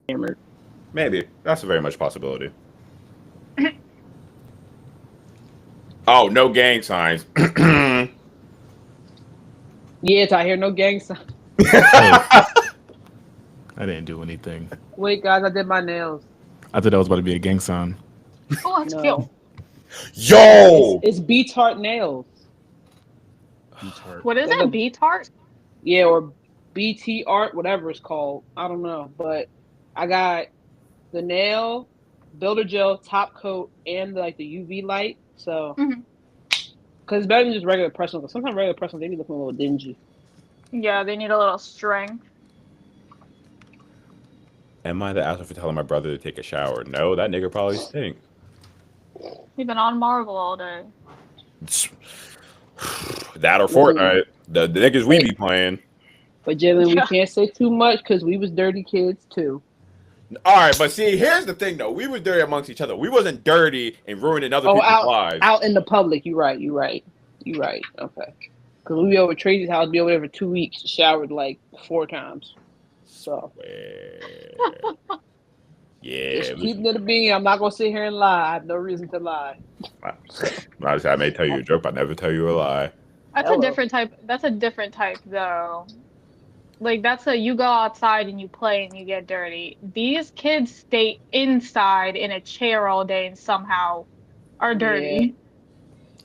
hammered. Maybe that's a very much possibility. Oh, no gang signs. Yeah, I hear no gang sign. Hey, I didn't do anything. Wait, guys, I did my nails. I thought that was about to be a gang sign. Oh, that's cute. No, Yo, it's B Tart nails. Beach heart. What is They're it? the B tart? yeah or BT art, whatever it's called. I don't know, but I got the nail builder gel top coat and like the UV light. So Hmm. because it's better than just regular press on. Sometimes regular press on they be looking a little dingy. Yeah, they need a little strength. am I the asshole for telling my brother to take a shower? No, that nigga probably stink. We've been on Marvel all day. That or Listen, Fortnite. The niggas we be playing. but Jalen, we Yeah. can't say too much because we was dirty kids too. All right, but see, here's the thing though. We were dirty amongst each other. We wasn't dirty and ruining other Oh, people's lives. out in the public. You right. Okay. Because we be over Tracy's house, be over there for 2 weeks, showered like 4 times. So Well, yeah, just keeping it a bean. I'm not gonna sit here and lie. I have no reason to lie. I may tell you a joke, but I never tell you a lie. That's Hello. a different type. That's a different type, though. Like that's a you go outside and you play and you get dirty. These kids stay inside in a chair all day and somehow are Yeah. dirty.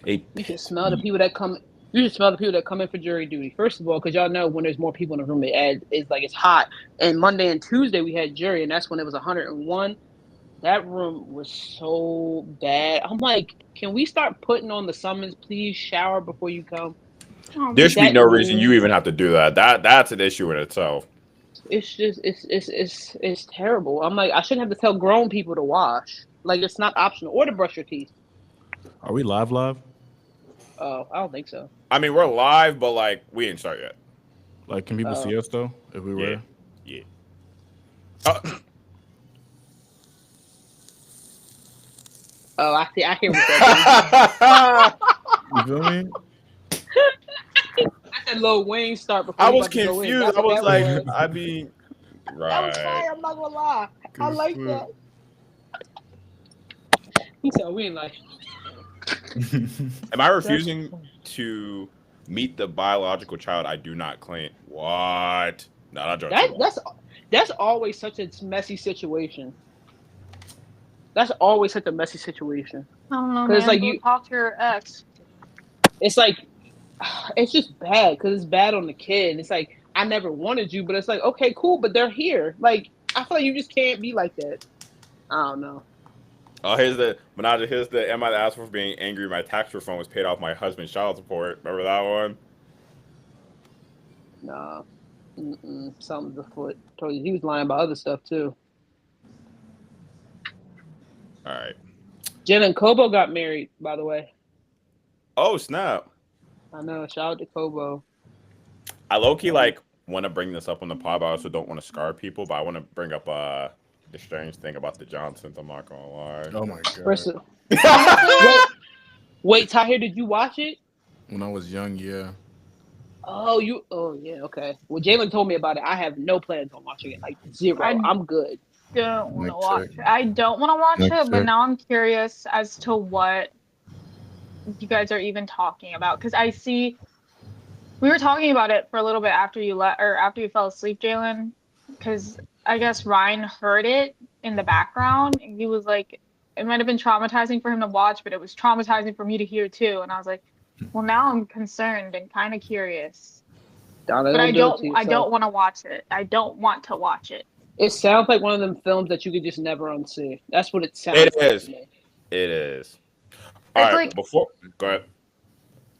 Hey, You should smell the people that come. You should smell the people that come in for jury duty. First of all, because y'all know when there's more people in the room, it's like it's hot. And Monday and Tuesday we had jury, and that's when it was 101. That room was so bad. I'm like, can we start putting on the summons? Please shower before you come. Oh, there should be That no reason you room, even have to do that. That's an issue in itself. it's just it's terrible. I'm like, I shouldn't have to tell grown people to wash. Like it's not optional or to brush your teeth. Are we live? Oh, I don't think so. I mean, we're live, but like we ain't start yet. Like, can people see us though? If we were? Yeah. Oh, Oh, I see. I hear what that You feel me? is. I said Lil Wayne start before I you was about to go in. confused. That's I what was that like, was. I mean, That was right. fire. I'm not gonna lie. I Good like shit. that. He said we ain't like. Am I refusing to meet the biological child I do not claim? What? No, not joking. That's always such a messy situation. That's always such a messy situation. I don't know, 'Cause it's man. like Go you- talk to your ex. It's like it's just bad because it's bad on the kid. It's like I never wanted you, but it's like okay, cool, but they're here. Like I feel like you just can't be like that. I don't know. Oh, here's the Menaja. Here's the. Am I the asshole for being angry? My tax refund was paid off my husband's child support. Remember that one? Nah, something's afoot. Told you he was lying about other stuff too. All right. Jen and Kobo got married, by the way. Oh snap! I know. Shout out to Kobo. I low key like want to bring this up on the pod, but I also don't want to scar people. But I want to bring up the strange thing about the Johnsons. I'm not gonna lie. Oh my god. First, wait, Tahir, did you watch it? When I was young, yeah. Oh, you. Oh, yeah. Okay. Well, Jalen told me about it. I have no plans on watching it. Like zero. I- I'm good. Don't want to Next watch check. it. I don't want to watch Next it, but check. now I'm curious as to what you guys are even talking about. Because I see we were talking about it for a little bit after you after you fell asleep, Jalen. Because I guess Ryan heard it in the background, and he was like, it might have been traumatizing for him to watch, but it was traumatizing for me to hear too. And I was like, well, now I'm concerned and kind of curious. Donna, But I do it to don't yourself. want to watch it. I don't want to watch it. It sounds like one of them films that you could just never unsee. That's what it sounds It like. is. to me. It is. All It's right. like- Before go ahead.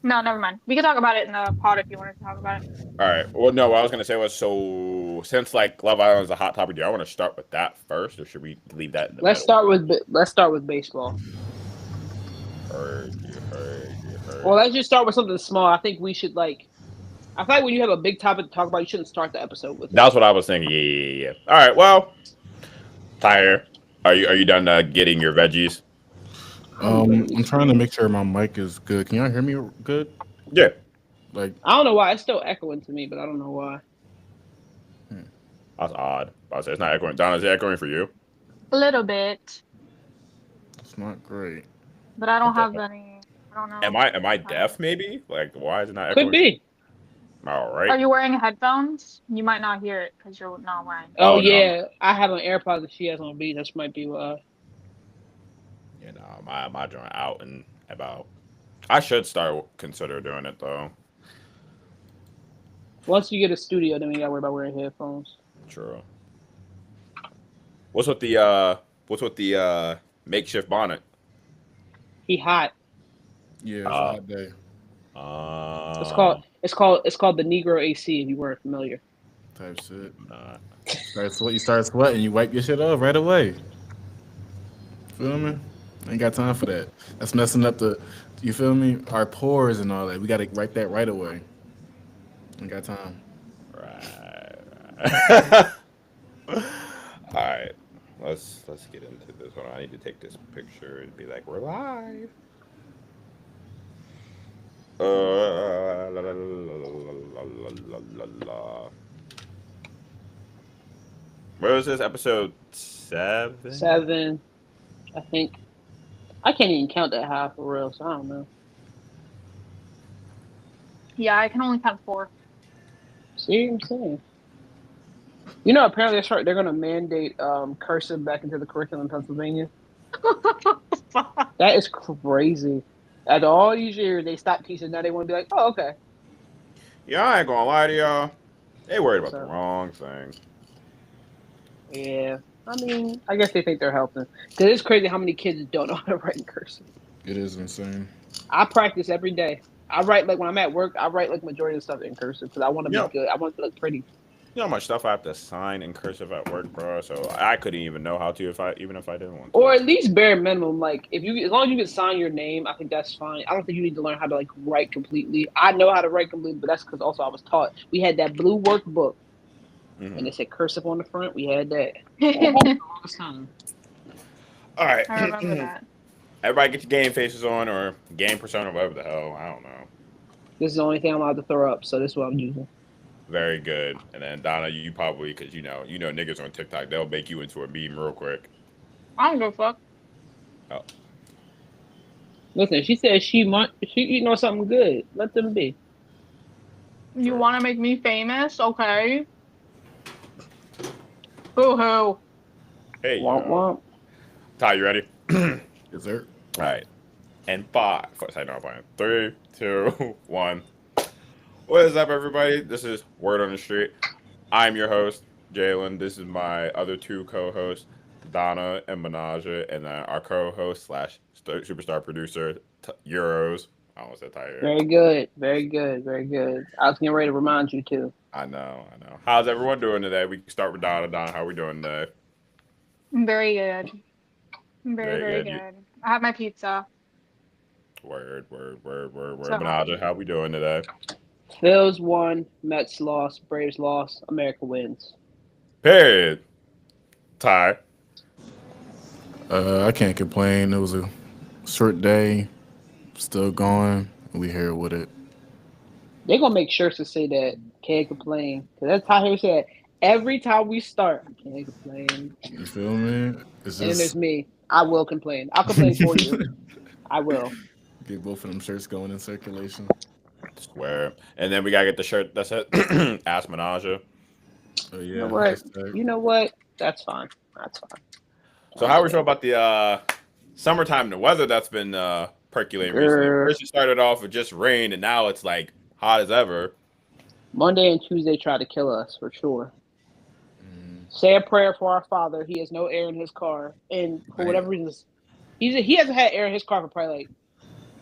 No, never mind. We can talk about it in the pod if you wanted to talk about it. All right. Well, no. What I was gonna say was since like Love Island is a hot topic, do I want to start with that first, or should we leave that in the Let's start with baseball. Heard. Well, let's just start with something small. I think we should like. I feel like when you have a big topic to talk about, you shouldn't start the episode with it. That's what I was thinking. Yeah. All right. Well, Tyre, are you done getting your veggies? I'm trying to make sure my mic is good. Can y'all hear me good? Yeah. Like, I don't know why it's still echoing to me, but I don't know why. That's odd. I'll say it's not echoing. Donna, is it echoing for you? A little bit, It's not great. but I don't Okay. have any. I don't know. Am I deaf? Maybe. Like, why is it not echoing? Could be. All Are right. you wearing headphones? You might not hear it because you're not wearing. Oh, Oh, no. yeah, I have an AirPods that she has on B. That might be why. You know, my joint out and about. I should consider doing it though. Once you get a studio, then we gotta worry about wearing headphones. True. What's with the makeshift bonnet? He hot. Yeah, it's a Uh, hot day It's called the Negro AC. If you weren't familiar. type shit. Nah. You start sweating, you wipe your shit off right away. Feel me? Ain't got time for that. That's messing up you feel me? Our pores and all that. We gotta wipe that right away. Ain't got time. Right. All right. Let's get into this one. I need to take this picture and be like, we're live. La, la, la, la, la, la. Where was this? Episode 7? 7, I think. I can't even count that high for real, so I don't know. Yeah, I can only count 4. See what I'm saying? You know, apparently they're going to mandate cursive back into the curriculum in Pennsylvania. That is crazy. After all these years, they stopped teaching. Now they want to be like, oh, okay. Yeah, I ain't gonna lie to y'all. They worried about the So- wrong thing. Yeah. I mean, I guess they think they're helping. Because it's crazy how many kids don't know how to write in cursive. It is insane. I practice every day. I write, like, when I'm at work, I write, like, majority of the stuff in cursive because I want to Yeah. be good. I want it to look pretty. You know how much stuff I have to sign in cursive at work, bro. So I couldn't even know how to if I didn't want to. Or at least bare minimum, like, as long as you can sign your name, I think that's fine. I don't think you need to learn how to, like, write completely. I know how to write completely, but that's because also I was taught. We had that blue workbook, Mhm. and it said cursive on the front. We had that. I All right. remember that. Everybody get your game faces on or game persona, whatever the hell. I don't know. This is the only thing I'm allowed to throw up, so this is what I'm using. Very good. And then Donna, you probably because you know niggas on TikTok, they'll make you into a meme real quick. I don't give a fuck. Listen, she said she eating on something good. Let them be. You want to make me famous? Okay. Boo-hoo. Hey, Womp womp. Ty, you ready? Dessert. All right. And 5. Sorry, no, I'm playing. 3, 2, 1. What is up, everybody? This is Word on the Street. I'm your host, Jalen. This is my other 2 co-hosts, Donna and Menaja, and then our co-host / superstar producer, Euros. I almost said Tyre. Very good. Very good. Very good. I was getting ready to remind you, too. I know. How's everyone doing today? We can start with Donna. Donna, how are we doing today? Very good. Very, Very very good. good. I have my pizza. Word. So- Menaja, how we doing today? Phils won. Mets lost. Braves lost. America wins. Period. Ty. I can't complain. It was a short day. Still going. We here with it. They're going to make shirts to say that. Can't complain. Because that's how he said, every time we start, can't complain. You feel me? It's And then there's just me. I will complain. I'll complain for you. I will. get both of them shirts going in circulation. Swear. And then we gotta get the shirt that said Ask Menaja. Oh yeah. You know what? hashtag. You know what? That's fine. That's fine. So how we feel about the summertime and the weather that's been percolating recently? Grr. First it started off with just rain and now it's like hot as ever. Monday and Tuesday tried to kill us, for sure. Mm, Say a prayer for our father. He has no air in his car. And for whatever reason, he hasn't had air in his car for probably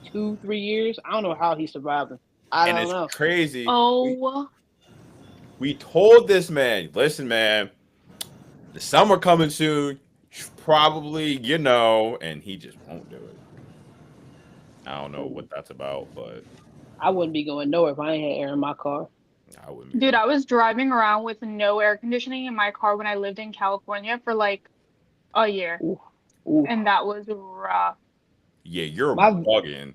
like 2-3 years. I don't know how he's surviving. I And don't it's know. crazy. Oh, We told this man, listen, man, the summer coming soon. Probably, and he just won't do it. I don't know what that's about, but I wouldn't be going nowhere if I ain't had air in my car. I wouldn't. dude, I was driving around with no air conditioning in my car when I lived in California for like a year. Ooh. And that was rough. Yeah, you're My- bugging.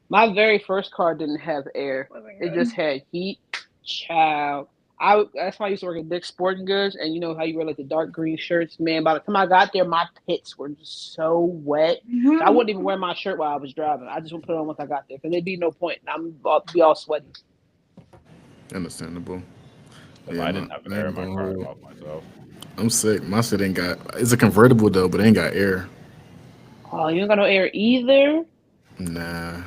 My very first car didn't have air. It just had heat. Child. That's why I used to work at Dick's Sporting Goods, and you know how you wear like the dark green shirts, man. By the time I got there, my pits were just so wet. So I wouldn't even wear my shirt while I was driving. I just would put it on once I got there, because there'd be no point. Be all sweaty. Understandable. If Yeah, I didn't have an air in my car, I'd love myself. I'm sick. My shit ain't got. It's a convertible though, but it ain't got air. Oh, you ain't got no air either. Nah.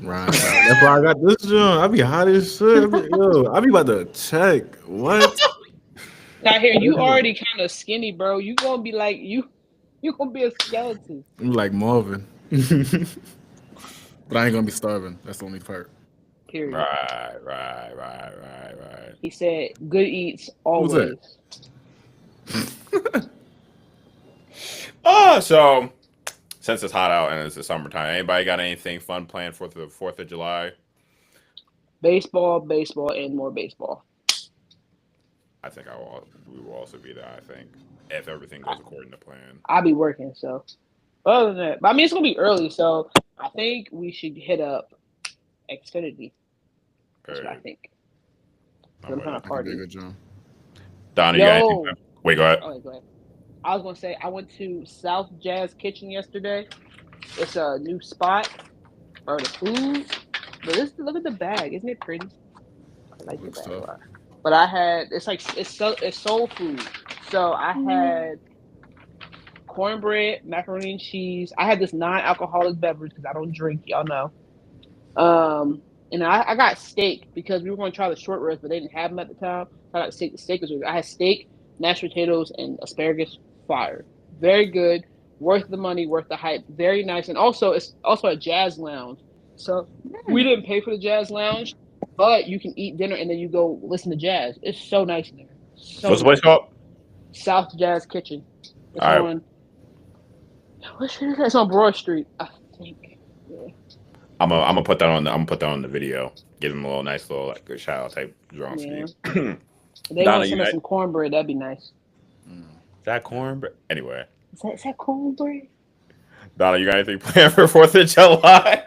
Right. That's why I got this joint. I be hot as shit. I be about to check. What? Now here, you already kind of skinny, bro. You gonna be like you gonna be a skeleton. I'm like Marvin. But I ain't gonna be starving. That's the only part. Period. Right. He said, "Good eats Who's always." that? So since it's hot out and it's the summertime, anybody got anything fun planned for the 4th of July? Baseball, and more baseball. I think we will also be there. I think if everything goes according to plan. I'll be working, so other than that, but I mean it's gonna be early, so I think we should hit up Xfinity. That's what I think. I'm trying to I can party. do a good job. Donna, you got anything? Wait, go ahead. Oh, go ahead. I was gonna say I went to South Jazz Kitchen yesterday. It's a new spot for the food. But look at the bag, isn't it pretty? I like the bag a lot. But I had it's soul food. So I had cornbread, macaroni and cheese. I had this non-alcoholic beverage because I don't drink, y'all know. And I got steak because we were going to try the short ribs, but they didn't have them at the time. So I got steak. The steak was really, I had steak, mashed potatoes, and asparagus. Fire, very good, worth the money, worth the hype. Very nice, and also it's also a jazz lounge. So we didn't pay for the jazz lounge, but you can eat dinner and then you go listen to jazz. It's so nice in there. What's the place called? South Jazz Kitchen. It's All on. What street is that? It's on Broad Street, I think. Yeah. I'm gonna put that on. I'm gonna put that on the video. Give them a nice little like good shout out type drum scheme. They want to send us some cornbread. That'd be nice. Is that cornbread? Anyway. Is that cornbread? Donna, you got anything planned for 4th of July?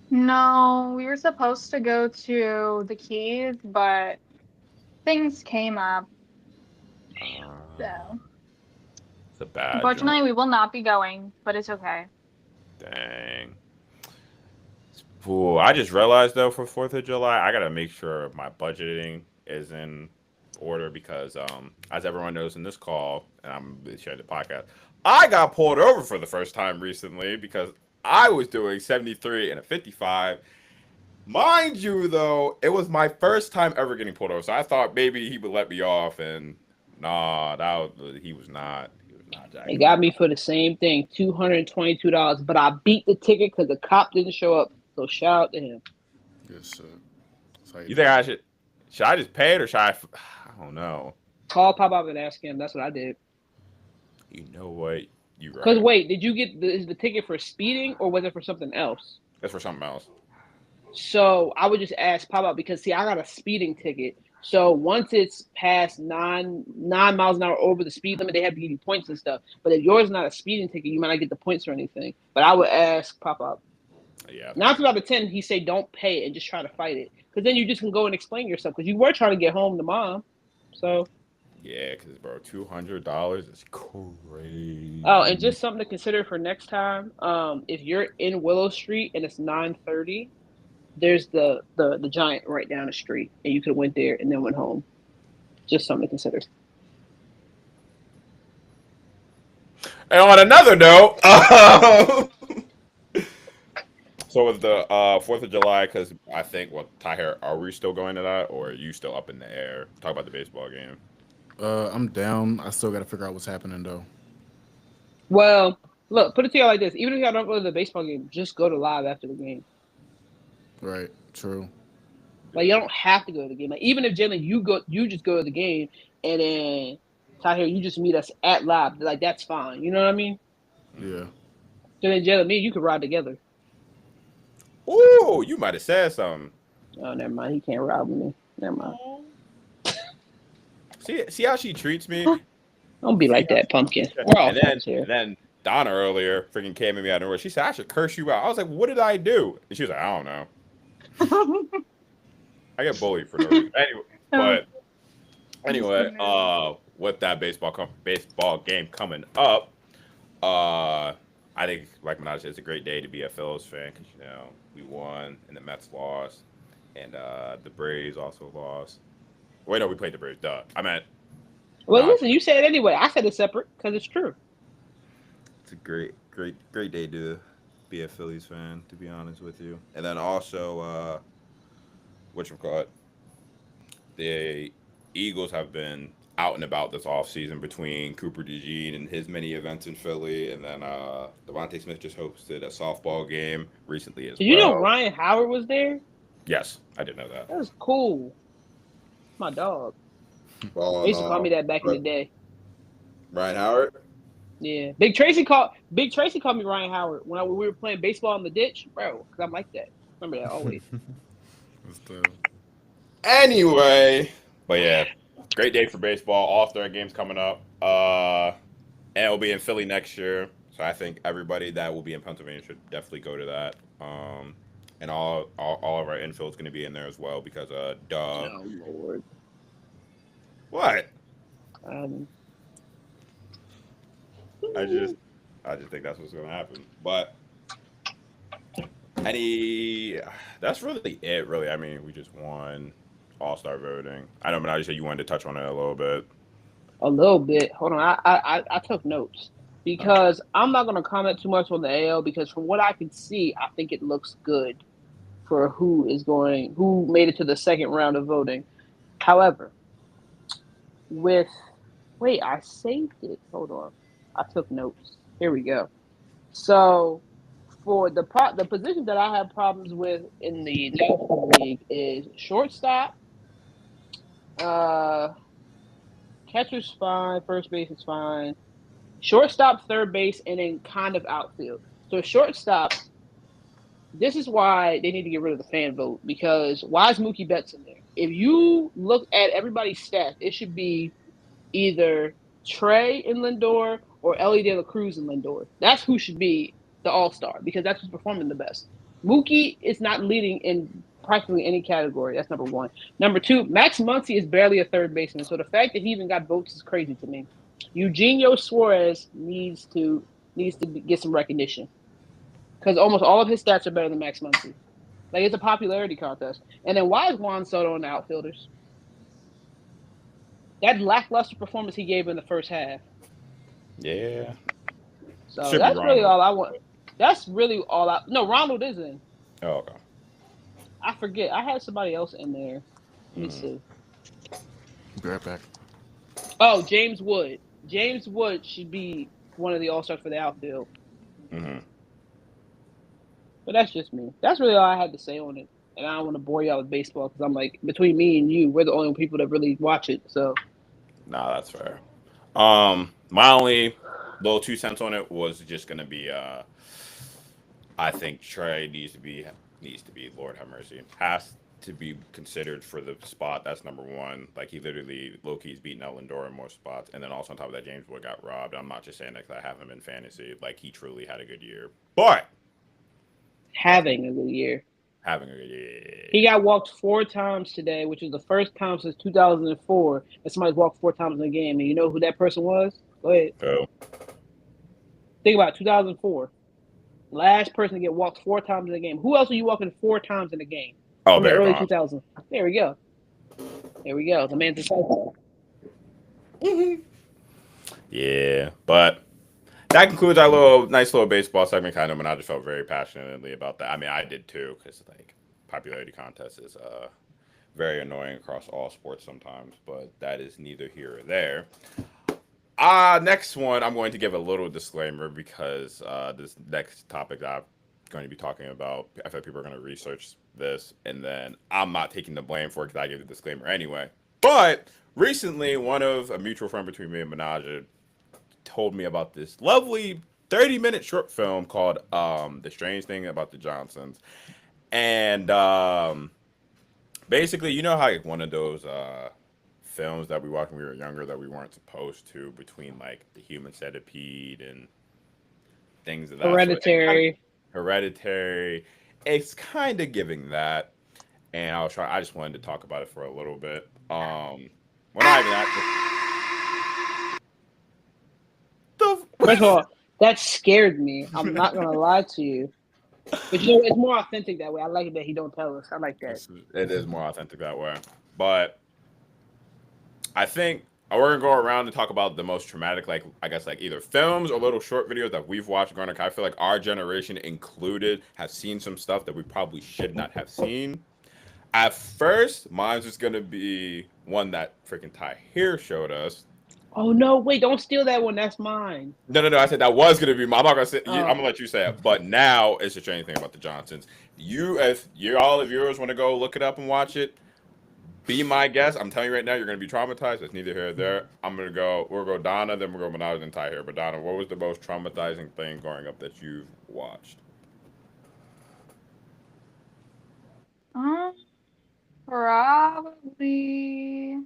No, we were supposed to go to the Keys, but things came up. So. It's a bad. Unfortunately, we will not be going, but it's okay. Dang. Ooh, I just realized though for 4th of July, I gotta make sure my budgeting is in order because as everyone knows in this call, and I'm sharing the podcast, I got pulled over for the first time recently because I was doing 73 and a 55. Mind you, though, it was my first time ever getting pulled over, so I thought maybe he would let me off, and nah, he was not. They got me for the same thing, $222, but I beat the ticket because the cop didn't show up. So shout out to him. Good shit. You think I should I just pay it or should I don't know. Call Pop Up and ask him. That's what I did. You know what? You right. Because wait, did you get is the ticket for speeding or was it for something else? It's for something else. So I would just ask Pop Up because see, I got a speeding ticket. So once it's past 9 miles an hour over the speed limit, they have to give you points and stuff. But if yours is not a speeding ticket, you might not get the points or anything. But I would ask Pop Up. Yeah. 9 times out of 10, he say don't pay it and just try to fight it. Because then you just can go and explain yourself. Because you were trying to get home to mom. So. Yeah, because bro, $200 is crazy. Oh, and just something to consider for next time. If you're in Willow Street and it's 9:30, there's the Giant right down the street, and you could have went there and then went home. Just something to consider. And on another note, so with the 4th of July, because I think, Tahir, are we still going to that, or are you still up in the air? Talk about the baseball game. I'm down. I still got to figure out what's happening though. Well, look, put it to you like this: even if y'all don't go to the baseball game, just go to live after the game. Right. True. Like you don't have to go to the game. Like even if Jalen, you just go to the game, and then Tahir, you just meet us at live. Like that's fine. You know what I mean? Yeah. So then Jalen, me, you could ride together. Ooh, you might have said something. Oh, never mind. He can't ride with me. Never mind. See how she treats me? Don't be like that, Pumpkin. We're all friends here. And then Donna earlier freaking came at me out of nowhere. She said, I should curse you out. I was like, what did I do? And she was like, I don't know. I get bullied for no reason. But I'm just anyway, gonna- with that baseball game coming up, I think like Minaj said, it's a great day to be a Phillies fan because we won and the Mets lost, and the Braves also lost. Wait, no, we played the Braves. Duh, I meant Well, nah. listen, you said it anyway. I said it separate because it's true. It's a great day to be a Phillies fan. To be honest with you, and then also what you call it, the Eagles have been out and about this offseason between Cooper DeJean and his many events in Philly, and then Devontae Smith just hosted a softball game recently as Did you know well. Ryan Howard was there? Yes, I did know that. That was cool. My dog. They Following used to call me that back in the day. Ryan Howard. Yeah, Big Tracy called me Ryan Howard when we were playing baseball in the ditch, bro. Because I'm like that. Remember that always. That's the Anyway, but yeah, great day for baseball. All-Star games coming up. And it'll be in Philly next year. So I think everybody that will be in Pennsylvania should definitely go to that. And all of our infield is going to be in there as well because duh. Oh Lord. What? Um, I just think that's what's going to happen. But any that's really it. Really, I mean, we just won All-Star voting. I know, but I said you wanted to touch on it a little bit. a little bit. Hold on. I took notes because I'm not gonna comment too much on the AL because from what I can see, I think it looks good for who made it to the second round of voting. However, with wait, I saved it. Hold on. I took notes. Here we go. So for the positions that I have problems with in the National League is shortstop, uh, catcher's fine, first base is fine, shortstop, third base, and then kind of outfield. So shortstop, this is why they need to get rid of the fan vote because why is Mookie Betts in there? If you look at everybody's stats, it should be either Trey in Lindor or Ellie De La Cruz in Lindor. That's who should be the All-Star because that's who's performing the best. Mookie is not leading in practically any category. That's number one. Number two, Max Muncy is barely a third baseman, so the fact that he even got votes is crazy to me. Eugenio Suarez needs to get some recognition because almost all of his stats are better than Max Muncy. Like it's a popularity contest. And then why is Juan Soto on the outfielders? That lackluster performance he gave in the first half. Yeah, So should be that's really Ronald. all I want. That's really all I. No, Ronald is in. Oh, okay. I forget. I had somebody else in there. Let me Mhm. see. be right back. Oh, James Wood. James Wood should be one of the All Stars for the outfield. Mm-hmm. But that's just me. That's really all I had to say on it. And I don't want to bore y'all with baseball because I'm like between me and you, we're the only people that really watch it. So Nah, that's fair. My only little 2 cents on it was just gonna be I think Trey needs to be Lord have mercy. Has to be considered for the spot. That's number one. Like he literally Loki's beating out Lindor in more spots. And then also on top of that, James Wood got robbed. I'm not just saying that 'cause I have him in fantasy. Like he truly had a good year. But having a good year. having a good year. He got walked 4 times today, which is the first time since 2004 that somebody's walked 4 times in a game. And you know who that person was? Go ahead. Oh. Think about it, 2004. Last person to get walked 4 times in a game. Who else are you walking 4 times in a game Oh, from the Barry early Bonds. 2000s? There we go. There we go. The man's disciple. Yeah, but that concludes our nice little baseball segment. Kind of, and I just felt very passionately about that. I mean, I did too, because like popularity contest is very annoying across all sports sometimes. But that is neither here or there. Next one, I'm going to give a little disclaimer because this next topic that I'm going to be talking about, I feel like people are going to research this, and then I'm not taking the blame for it because I gave the disclaimer anyway. But recently, one of a mutual friend between me and Menage told me about this lovely 30-minute short film called The Strange Thing About the Johnsons. And basically, you know how like one of those films that we watched when we were younger that we weren't supposed to, between like The Human Centipede and things of that sort. Hereditary. Hereditary. It's kind of giving that. and I just wanted to talk about it for a little bit. We're not even First of all, that scared me. I'm not gonna lie to you. But you know, it's more authentic that way. I like it that he don't tell us. I like that. It is more authentic that way. But I think we're gonna go around and talk about the most traumatic, like I guess, like either films or little short videos that we've watched growing up. I feel like our generation included have seen some stuff that we probably should not have seen. At first, mine's just gonna be one that freaking Ty here showed us. Oh no! Wait, don't steal that one. That's mine. No. I said that was gonna be mine. I'm not gonna say. Oh. I'm gonna let you say it. But now it's a strange thing about the Johnsons. If all of yours want to go look it up and watch it, be my guest. I'm telling you right now, you're gonna be traumatized. It's neither here nor there. We'll go Donna, then we'll go Manaj and Ty here. But Donna, what was the most traumatizing thing growing up that you've watched? Probably.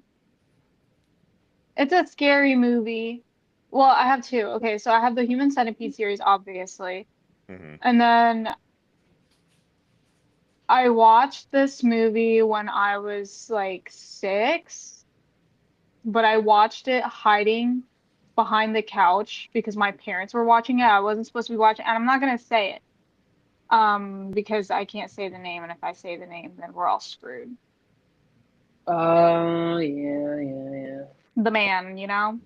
It's a scary movie. Well, I have two. Okay, so I have the Human Centipede series, obviously. Mm-hmm. And then I watched this movie when I was like 6, but I watched it hiding behind the couch because my parents were watching it. I wasn't supposed to be watching, and I'm not gonna say it. Because I can't say the name, and if I say the name, then we're all screwed. Yeah. The man, you know?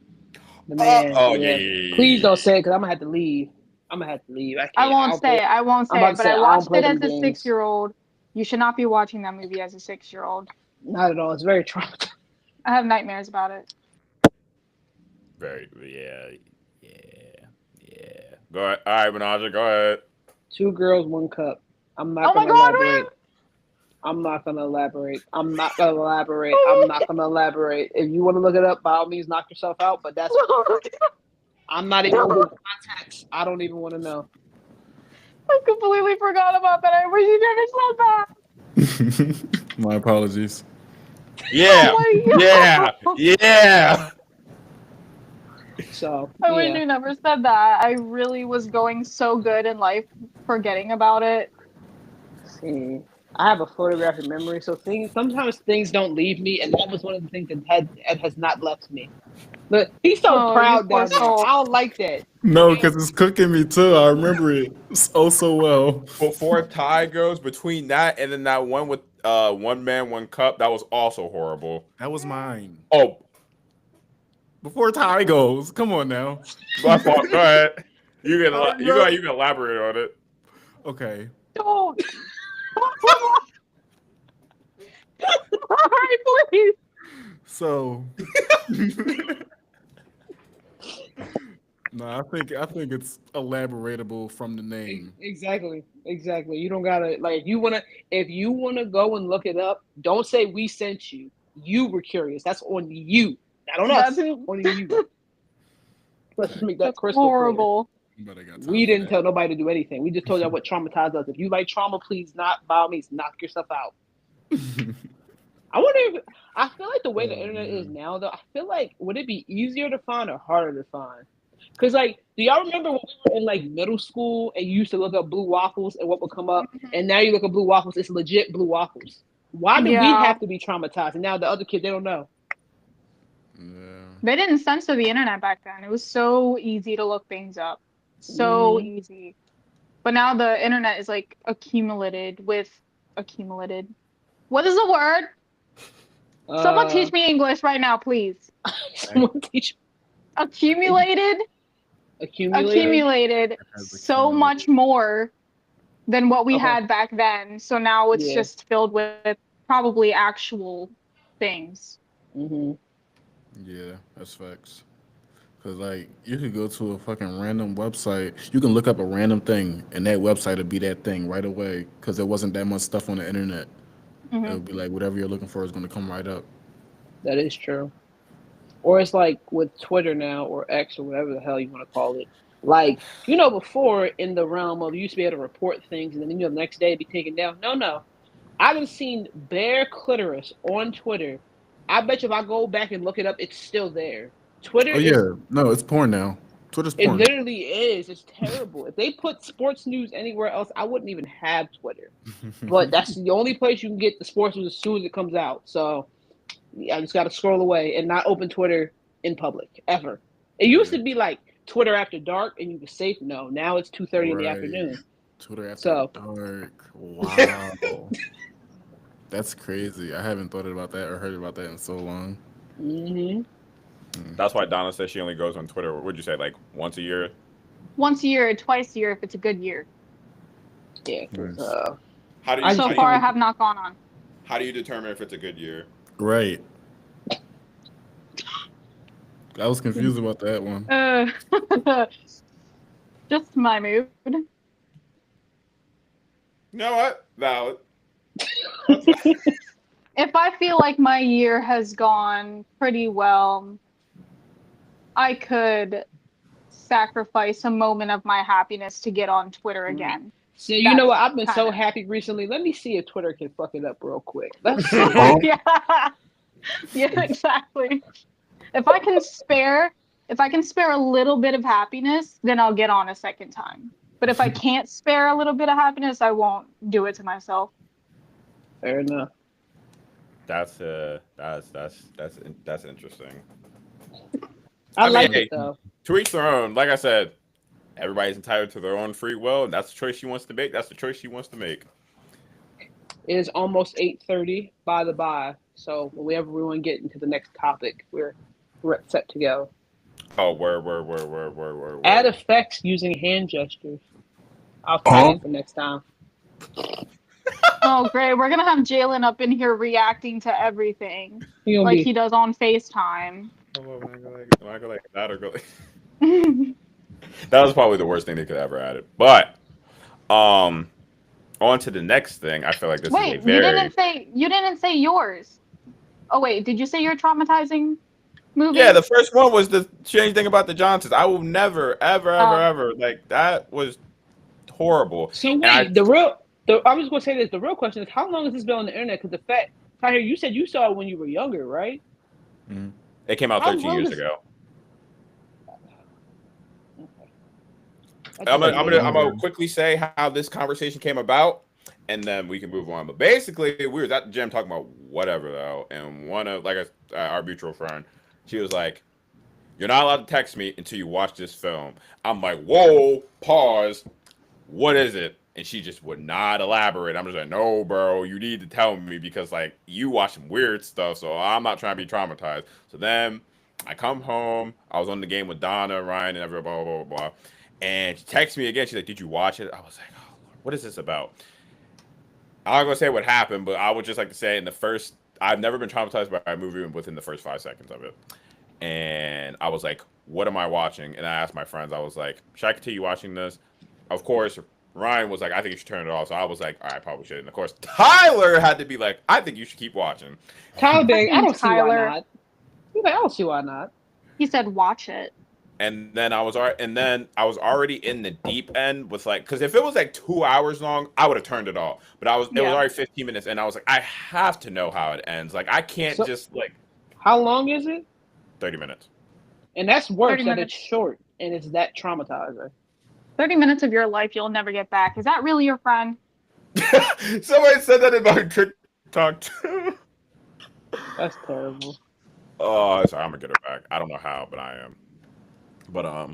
The man. Yeah. Please don't say it, because I'm gonna have to leave. I can't. I won't say it. I won't say about it. to But say, I I don't watched play it as them a games. 6-year-old. You should not be watching that movie as a 6-year-old. Not at all. It's very traumatizing. I have nightmares about it. Very, yeah. Go ahead. All right, Manaj, go ahead. 2 girls, 1 cup. I'm not Oh my gonna God, elaborate. I'm not gonna elaborate. If you want to look it up, by all means, knock yourself out. But that's. I'm not even gonna do context. I don't even want to know. I completely forgot about that. I wish you never said that. My apologies. Yeah. Oh my God. Yeah. So I wish yeah. you never said that. I really was going so good in life, forgetting about it. See, I have a photographic memory, so sometimes things don't leave me, and that was one of the things that has not left me. But he's so Oh, you proud poor down there. soul. I don't like that. No, because it's cooking me too. I remember it so well. Before Ty goes, between that and then that one with one man, 1 cup, that was also horrible. That was mine. Oh, Before Ty goes, come on now. my fault. Go ahead. You can Alright, you bro. can elaborate on it. Okay. Don't. Alright, please. So no, I think it's elaboratable from the name. Exactly. You don't gotta like if you wanna go and look it up, don't say we sent you. You were curious. That's on you. Not on us. On you. Let's make that That's crystal clear. horrible. But I got time We for didn't that. tell nobody to do anything. We just told y'all what traumatized us. If you like trauma, please by all means knock yourself out. I wonder if I feel like the way the internet is now, though. I feel like would it be easier to find or harder to find? Because like, do y'all remember when we were in like middle school and you used to look up blue waffles and what would come up, and now you look at blue waffles, it's legit blue waffles. Why do we Yeah. have to be traumatized? And now the other kids, they don't know. Yeah. They didn't censor the internet back then. It was so easy to look things up. So easy. But now the internet is like accumulated. What is the word? Someone teach me English right now, please. Someone teach Accumulated accumulated. so much more than what we Okay. had back then. So now it's Yeah. just filled with probably actual things. Mm-hmm. Yeah, that's facts. Cause like you could go to a fucking random website, you can look up a random thing, and that website would be that thing right away. Cause there wasn't that much stuff on the internet. Mhm. It would be like whatever you're looking for is gonna come right up. That is true. Or it's like with Twitter now or X or whatever the hell you want to call it. Like, before in the realm of you used to be able to report things and then the next day it'd be taken down. No. I haven't seen bare clitoris on Twitter. I bet you if I go back and look it up, it's still there. Twitter Oh is yeah, no, it's porn now. Twitter's It porn. literally is. It's terrible. If they put sports news anywhere else, I wouldn't even have Twitter. But that's the only place you can get the sports news as soon as it comes out. So I just got to scroll away and not open Twitter in public ever. It used to be like Twitter after dark and you were safe. No, now it's 2:30 in the afternoon. Twitter after So- dark. Wow. That's crazy. I haven't thought about that or heard about that in so long. hmm That's why Donna says she only goes on Twitter. What'd you say, like once a year? Once a year, twice a year if it's a good year. Yeah. 'Cause, Nice. How do you, So how do far, I you, have not gone on. how do you determine if it's a good year? Right. I was confused about that one. Just my mood. You know what? Valid. If I feel like my year has gone pretty well, I could sacrifice a moment of my happiness to get on Twitter again. So you know what? I've been That's so kinda- happy recently. Let me see if Twitter can fuck it up real quick. Let's see. yeah. Yeah, exactly. If I can spare a little bit of happiness, then I'll get on a second time. But if I can't spare a little bit of happiness, I won't do it to myself. Fair enough. That's interesting. I like mean, it though. To each their own. Like I said, everybody's entitled to their own free will. And that's the choice she wants to make. That's the choice she wants to make. It is almost 8:30 by the by. So whenever we want to get into the next topic, we're set to go. Oh, where. Add effects using hand gestures. I'll try it for next time. Oh, great. We're going to have Jalen up in here reacting to everything You gonna like be he does on FaceTime. Am I go like that or go like that was probably the worst thing they could ever add it. But on to the next thing. I feel like this Wait, is a very you didn't say yours. Oh wait, did you say your traumatizing movie? yeah. The first one was the strange thing about the Johnsons. I will never, ever, Oh. ever like that was horrible. So And wait, I- I was gonna say this. The real question is, how long has this been on the internet? Because the fact, Tahir, you said you saw it when you were younger, right? It came out How 13 long years is- ago. That's I'm like- gonna quickly say how this conversation came about, and then we can move on. But basically, we were at the gym talking about whatever though, and one of our mutual friend, she was like, "You're not allowed to text me until you watch this film." I'm like, "Whoa, pause. What is it?" And she just would not elaborate. I'm just like, "No, bro, you need to tell me because like you watch some weird stuff, so I'm not trying to be traumatized." So then I come home. I was on the game with Donna, Ryan, and everybody, blah, blah, blah, blah. And she texts me again. She's like, "Did you watch it?" I was like, "Oh, Lord, what is this about?" I'm not going to say what happened, but I would just like to say I've never been traumatized by a movie within the first 5 seconds of it. And I was like, what am I watching? And I asked my friends, I was like, should I continue watching this? Of course, Ryan was like, I think you should turn it off. So I was like, all right, I probably should. And of course, Tyler had to be like, I think you should keep watching. Tyler, Bang, I don't see why Tyler. not. He's like, I don't see why not. He said watch it. And then I was already in the deep end with like, because if it was like 2 hours long, I would have turned it off. But it was Yeah. already 15 minutes, and I was like, I have to know how it ends. Like, I can't So- just like How long is it? 30 minutes. And that's worse 30 that minutes. it's short and it's that traumatizing. 30 minutes of your life you'll never get back. Is that really your friend? Somebody said that in my TikTok too. That's terrible. Oh, sorry, I'm gonna get her back. I don't know how, but I am. But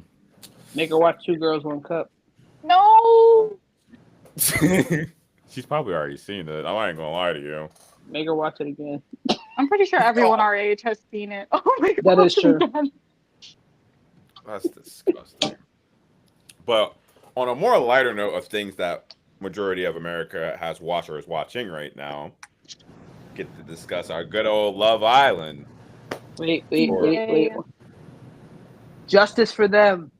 Make her watch Two Girls, One Cup. No. she's probably already seen it. I ain't gonna lie to you. Make her watch it again. I'm pretty sure everyone our age has seen it. Oh my god. That is true. That's disgusting. But on a more lighter note of things that majority of America has watched or is watching right now, get to discuss our good old Love Island. Wait. Justice for them.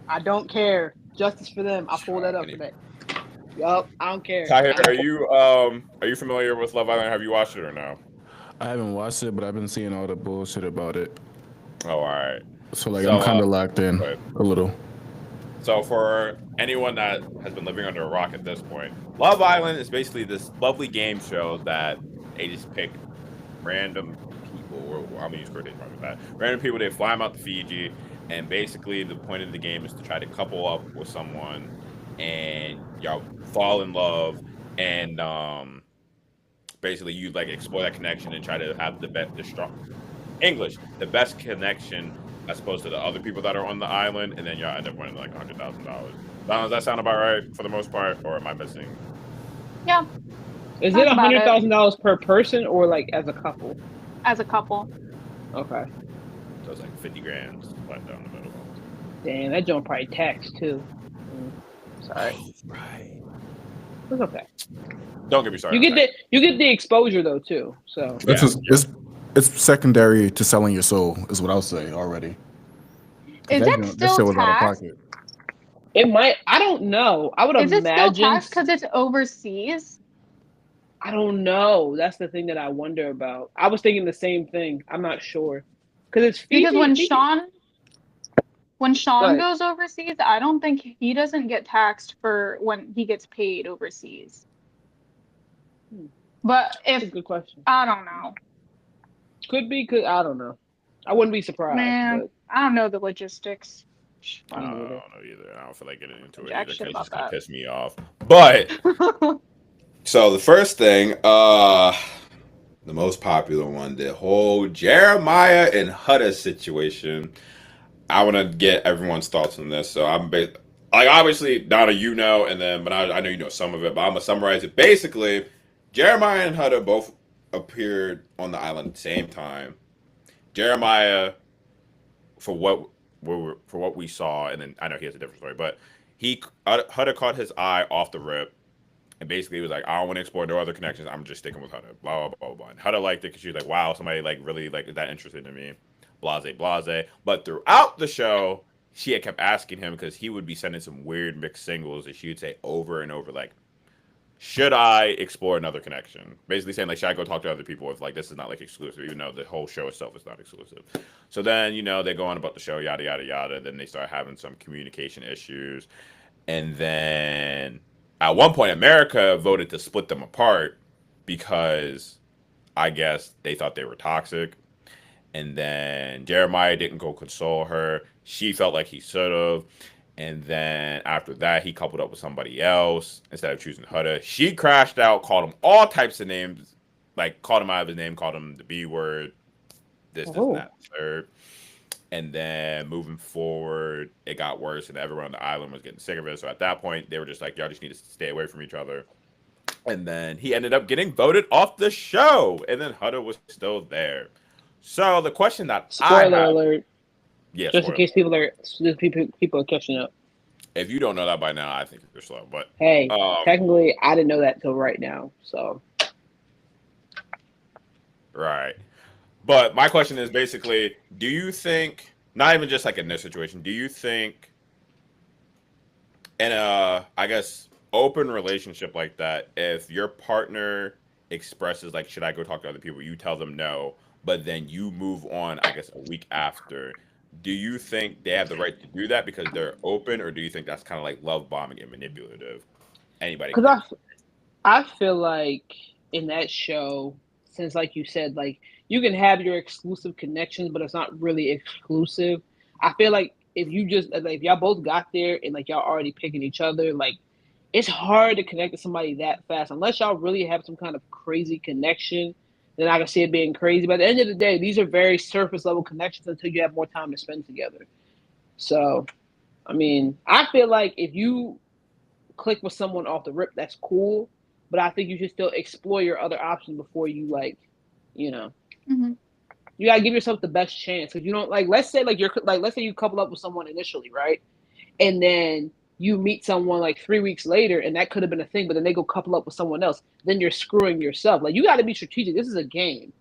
I don't care. Justice for them. I'll pull that up for that. Yup, I don't care. Tahir, are you familiar with Love Island? Have you watched it or no? I haven't watched it, but I've been seeing all the bullshit about it. Oh, all right. So like So, I'm kind of locked in go ahead. a little. So for anyone that has been living under a rock at this point, Love Island is basically this lovely game show that they just pick random people, or I'm gonna use quotation marks with that. Random people, they fly them out to Fiji, and basically the point of the game is to try to couple up with someone, and y'all fall in love, and basically you like explore that connection and try to have the best connection as opposed to the other people that are on the island, and then y'all end up winning like $100,000. Does that sound about right for the most part, or am I missing? Yeah. Is it $100,000 per person or like as a couple? As a couple. Okay. So it's like 50 grand split down the middle. Damn, that joint probably taxed too. Sorry. Right. It's okay. Don't get me started. You get the exposure though too. So it's secondary to selling your soul, is what I'll say already. Is it still taxed? It might. I don't know. I would imagine. Is it still taxed because it's overseas? I don't know. That's the thing that I wonder about. I was thinking the same thing. I'm not sure because when Sean goes overseas, I don't think he doesn't get taxed for when he gets paid overseas. But That's a good question. I don't know. Could be. I don't know. I wouldn't be surprised. Man, I don't know the logistics. I don't know either. I don't feel like getting into it Jack either shit because it's about gonna that. piss me off. But so the first thing, the most popular one, the whole Jeremiah and Huda situation. I want to get everyone's thoughts on this. So like obviously Donna, you know, and then but I know you know some of it, but I'm gonna summarize it. Basically, Jeremiah and Huda both appeared on the island at the same time. Jeremiah, for what we saw, and then I know he has a different story, but Huda caught his eye off the rip, and basically was like, I don't want to explore no other connections. I'm just sticking with Huda. Blah blah blah blah. And Huda liked it because she was like, wow, somebody like really like is that interested in me. Blase blase. But throughout the show, she had kept asking him because he would be sending some weird mixed singles, and she would say over and over like, should I explore another connection? Basically saying like, should I go talk to other people if like this is not like exclusive, even though the whole show itself is not exclusive. So then they go on about the show, yada yada yada. Then they start having some communication issues, and then at one point America voted to split them apart because I guess they thought they were toxic. And then Jeremiah didn't go console her. She felt like he should have. And then after that, he coupled up with somebody else instead of choosing Huda. She crashed out, called him all types of names, like called him out of his name, called him the B word, this, that, third. And then moving forward, it got worse, and everyone on the island was getting sick of it. So at that point, they were just like, y'all just need to stay away from each other. And then he ended up getting voted off the show. And then Huda was still there. So the question that spoiler alert. Yeah, just in case people are catching up. If you don't know that by now, I think you're slow. But hey, technically, I didn't know that till right now. So right. But my question is basically, do you think, not even just like in this situation, do you think in a, I guess, open relationship like that, if your partner expresses like, should I go talk to other people, you tell them no, but then you move on, I guess, a week after, do you think they have the right to do that because they're open, or do you think that's kind of like love bombing and manipulative? Anybody? Because I feel like in that show, since like you said, like you can have your exclusive connections, but it's not really exclusive. I feel like if y'all both got there and like y'all already picking each other, like it's hard to connect to somebody that fast unless y'all really have some kind of crazy connection. Then I can see it being crazy. But at the end of the day, these are very surface level connections until you have more time to spend together. So, I mean, I feel like if you click with someone off the rip, that's cool. But I think you should still explore your other options before you you gotta give yourself the best chance. Because you don't let's say let's say you couple up with someone initially, right? And then you meet someone like 3 weeks later, and that could have been a thing, but then they go couple up with someone else. Then you're screwing yourself. Like, you got to be strategic. This is a game.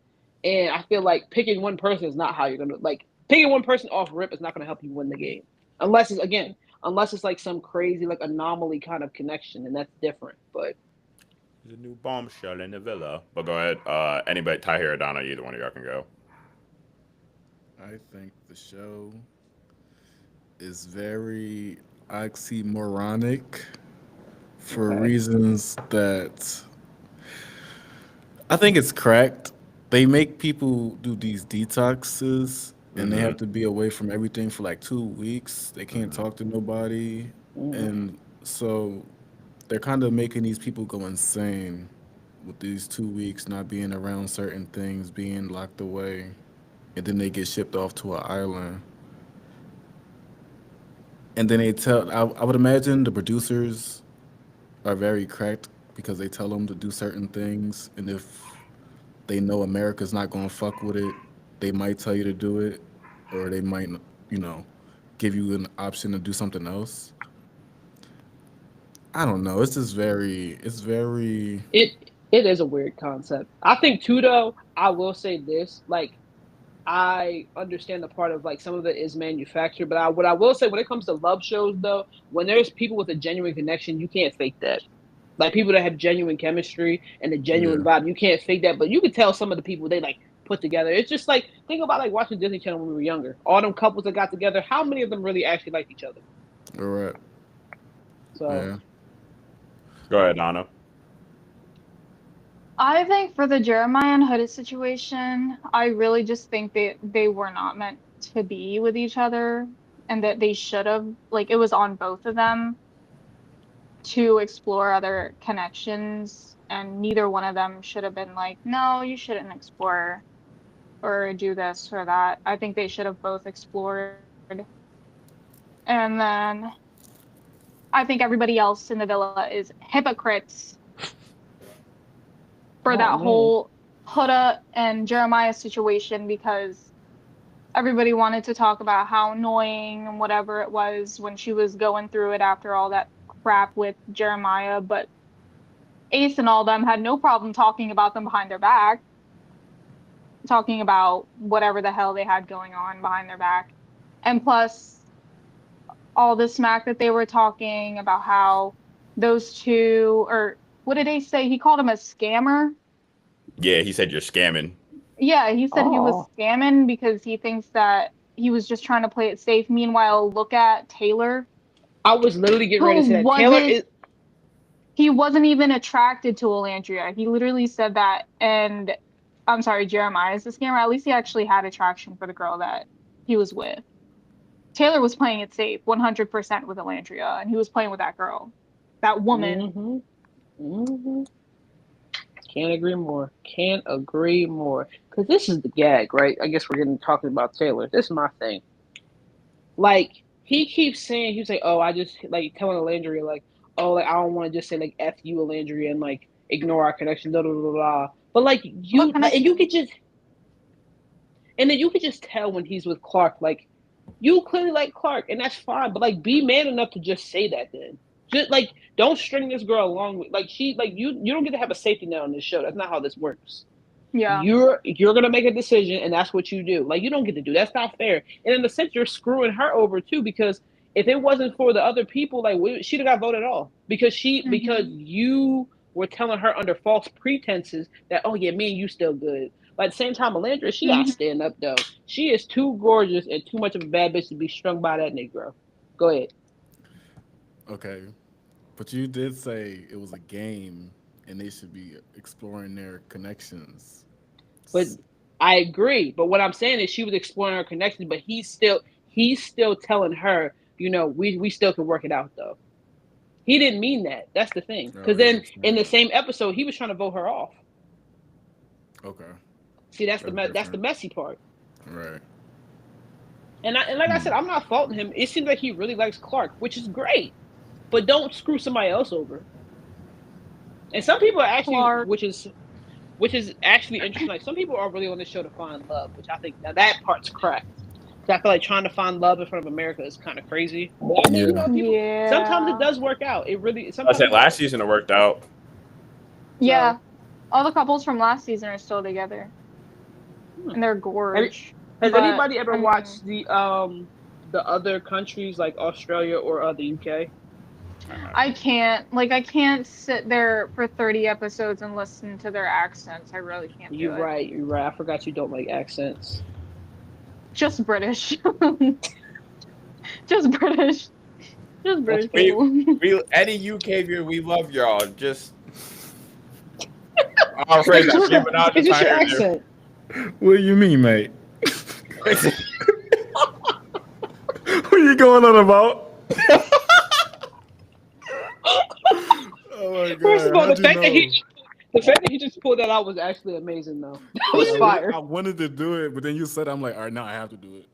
And I feel like picking one person is not how you're going to, picking one person off rip is not going to help you win the game. Unless it's like some crazy, like anomaly kind of connection, and that's different. But there's a new bombshell in the villa. But go ahead. Anybody, Tahir or Donna, either one of y'all can go. I think the show is very oxymoronic for reasons that I think it's cracked. They make people do these detoxes and they have to be away from everything for like 2 weeks. They can't talk to nobody, and so they're kind of making these people go insane with these 2 weeks not being around certain things, being locked away, and then they get shipped off to an island. And then they tell, I would imagine the producers are very cracked because they tell them to do certain things, and if they know America's not gonna fuck with it, they might tell you to do it, or they might, you know, give you an option to do something else. I don't know. It's just it's very. It is a weird concept. I think too, though. I will say this: like, I understand the part of like some of it is manufactured, but what I will say when it comes to love shows, though, when there's people with a genuine connection, you can't fake that. Like people that have genuine chemistry and a genuine Yeah. vibe, you can't fake that. But you can tell some of the people they like put together. It's just like think about like watching Disney Channel when we were younger. All them couples that got together, how many of them really actually liked each other? All right. So Yeah. Go ahead, Anna. I think for the Jeremiah and Hooded situation, I really just think they were not meant to be with each other, and that they should have, like, it was on both of them to explore other connections, and neither one of them should have been like, no, you shouldn't explore or do this or that. I think they should have both explored. And then I think everybody else in the villa is hypocrites for that man. whole Huda and Jeremiah situation, because everybody wanted to talk about how annoying and whatever it was when she was going through it after all that crap with Jeremiah, but Ace and all them had no problem talking about them behind their back, talking about whatever the hell they had going on behind their back. And plus all the smack that they were talking about how those two, or what did Ace say? He called him a scammer. Yeah, he said you're scamming. Yeah, he said he was Aw. scamming because he thinks that he was just trying to play it safe. Meanwhile, look at Taylor. I was literally getting ready to say that. Who Taylor wasn't- is He wasn't even attracted to Elandria. He literally said that. And I'm sorry, Jeremiah is the scammer. At least he actually had attraction for the girl that he was with. Taylor was playing it safe 100% with Elandria, and he was playing with that girl, that woman. Can't agree more. Can't agree more. Because this is the gag, right? I guess we're getting talking about Taylor. This is my thing. Like, he keeps saying, he's like, oh, I just, like, telling Elandria, like, oh, like, I don't want to just say, like, F you, Elandria, and, like, ignore our connection, blah, blah, blah, blah. But, like, What connection? and you could just, and then you could just tell when he's with Clark, like, you clearly like Clark, and that's fine, but, like, be man enough to just say that then. Just, like, don't string this girl along with, like, you don't get to have a safety net on this show. That's not how this works. Yeah. You're gonna make a decision, and that's what you do. Like, you don't get to do that's not fair. And in a sense, you're screwing her over too, because if it wasn't for the other people, like she'd have got voted off because because you were telling her under false pretenses that, oh yeah, me and you still good. But at the same time, Elandria, she gotta stand up though. She is too gorgeous and too much of a bad bitch to be strung by that Negro. Go ahead. Okay, but you did say it was a game, and they should be exploring their connections. But I agree. But what I'm saying is she was exploring her connections, but he's still telling her, you know, we still can work it out though. He didn't mean that. That's the thing. Because then in the same episode, he was trying to vote her off. Okay. See, that's the different. messy part. Right. And like I said, I'm not faulting him. It seems like he really likes Clark, which is great. But don't screw somebody else over. And some people are actually, Clark. which is actually interesting. Like, some people are really on this show to find love, which I think now that part's cracked. So I feel like trying to find love in front of America is kind of crazy. But I mean, you know, people, Yeah. sometimes it does work out. It really. I Sometimes said last season it worked out. Yeah. All the couples from last season are still together. And they're gorge. Has But, anybody ever I mean- watched the other countries like Australia or the UK? I can't sit there for 30 episodes and listen to their accents. I really can't do You're it. right. You're right. I forgot you don't like accents. Just British. Just British. Just British We- people. Any UK viewer, we love y'all. Just I'm afraid that people not It's just your tired of you. accent. What do you mean, mate? What are you going on about? Oh my god! First of all, How'd the you fact that know? the fact that he just pulled that out was actually amazing, though. That was Yeah, fire. I wanted to do it, but then you said, I'm like, all right, now I have to do it.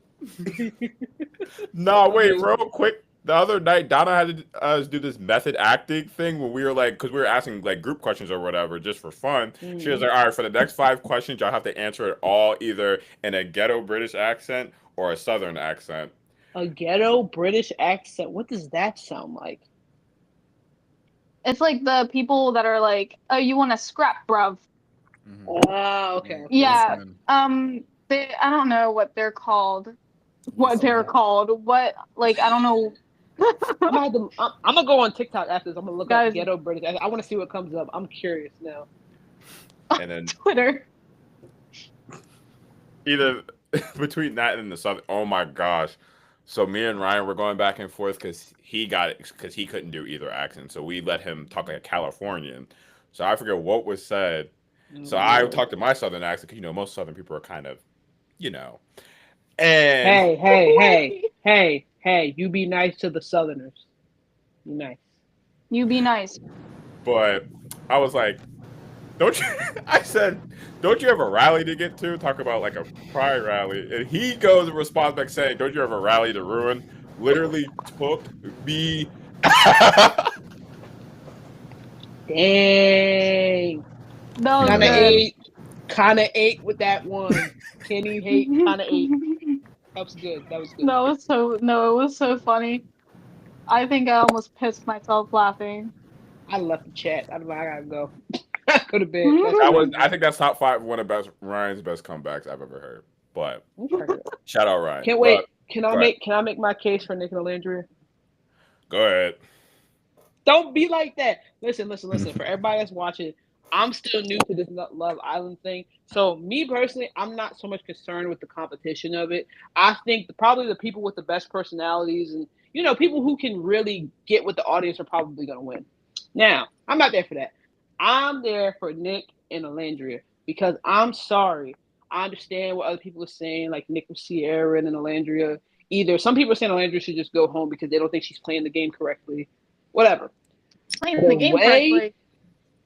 No, wait, Amazing. real quick. The other night, Donna had us do this method acting thing when we were like, because we were asking like group questions or whatever, just for fun. She was like, all right, for the next 5 questions, y'all have to answer it all either in a ghetto British accent or a Southern accent. A ghetto British accent. What does that sound like? It's like the people that are like, "Oh, you want to scrap, bruv?" Oh, okay. Yeah. Listen, I don't know what they're called. What listen. they're called? What like I don't know. I'm gonna go on TikTok after this. I'm gonna look up Guys, ghetto British. I want to see what comes up. I'm curious now. And then Twitter. either between that and the Southern, oh my gosh. So me and Ryan were going back and forth because he got it because he couldn't do either accent. So we let him talk like a Californian. So I forget what was said. So I talked to my Southern accent because most Southern people are kind of, you know. And Hey! You be nice to the Southerners. Be nice. You be nice. but I was like, don't you? I said, don't you have a rally to get to? Talk about like a pride rally, and he goes and responds back saying, "Don't you have a rally to ruin?" Literally took me. Dang. That was Kind of good. ate. Kind of ate with that one. Kenny hate. Kind of ate. That was good. That was good. No, it was so funny. I think I almost pissed myself laughing. I left the chat. I gotta go. I could have been. That was, I think that's top 5, one of Ryan's best comebacks I've ever heard. But shout out Ryan. Can't wait. Go ahead. Can I make my case for Nick and Landry? Go ahead. Don't be like that. Listen. For everybody that's watching, I'm still new to this Love Island thing. So me personally, I'm not so much concerned with the competition of it. I think probably the people with the best personalities and people who can really get with the audience are probably going to win. Now, I'm not there for that. I'm there for Nick and Alandria because I'm sorry. I understand what other people are saying, like Nick with Sierra and Alandria. Either some people are saying Alandria should just go home because they don't think she's playing the game correctly. Whatever. Playing the game correctly.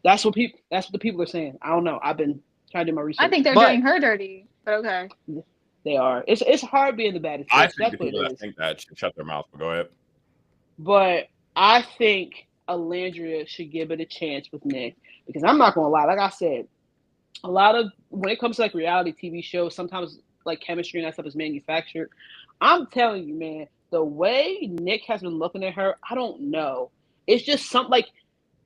That's what the people are saying. I don't know. I've been trying to do my research. I think they're doing her dirty, but okay. They are. It's hard being the baddest. I think the people that think that should shut their mouth. But go ahead. But I think Alandria should give it a chance with Nick because I'm not gonna lie. Like I said, a lot of when it comes to like reality TV shows, sometimes like chemistry and that stuff is manufactured. I'm telling you, man, the way Nick has been looking at her, I don't know. It's just something like